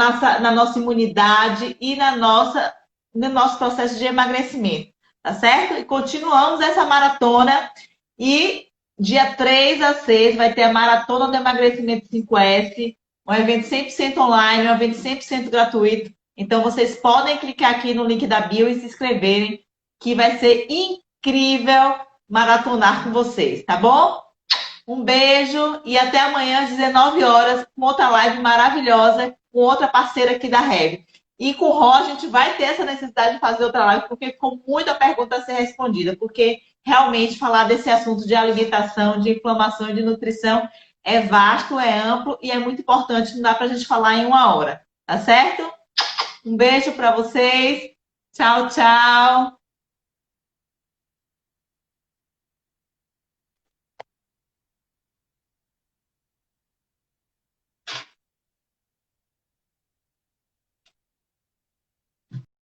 nossa imunidade e no nosso processo de emagrecimento, tá certo? E continuamos essa maratona e dia 3 a 6 vai ter a Maratona do Emagrecimento 5S, um evento 100% online, um evento 100% gratuito. Então, vocês podem clicar aqui no link da bio e se inscreverem, que vai ser incrível maratonar com vocês, tá bom? Um beijo e até amanhã às 19 horas com outra live maravilhosa com outra parceira aqui da Rev. E com o Ró, a gente vai ter essa necessidade de fazer outra live, porque ficou muita pergunta a ser respondida, porque realmente falar desse assunto de alimentação, de inflamação e de nutrição é vasto, é amplo e é muito importante, não dá pra gente falar em uma hora, tá certo? Um beijo para vocês. Tchau, tchau.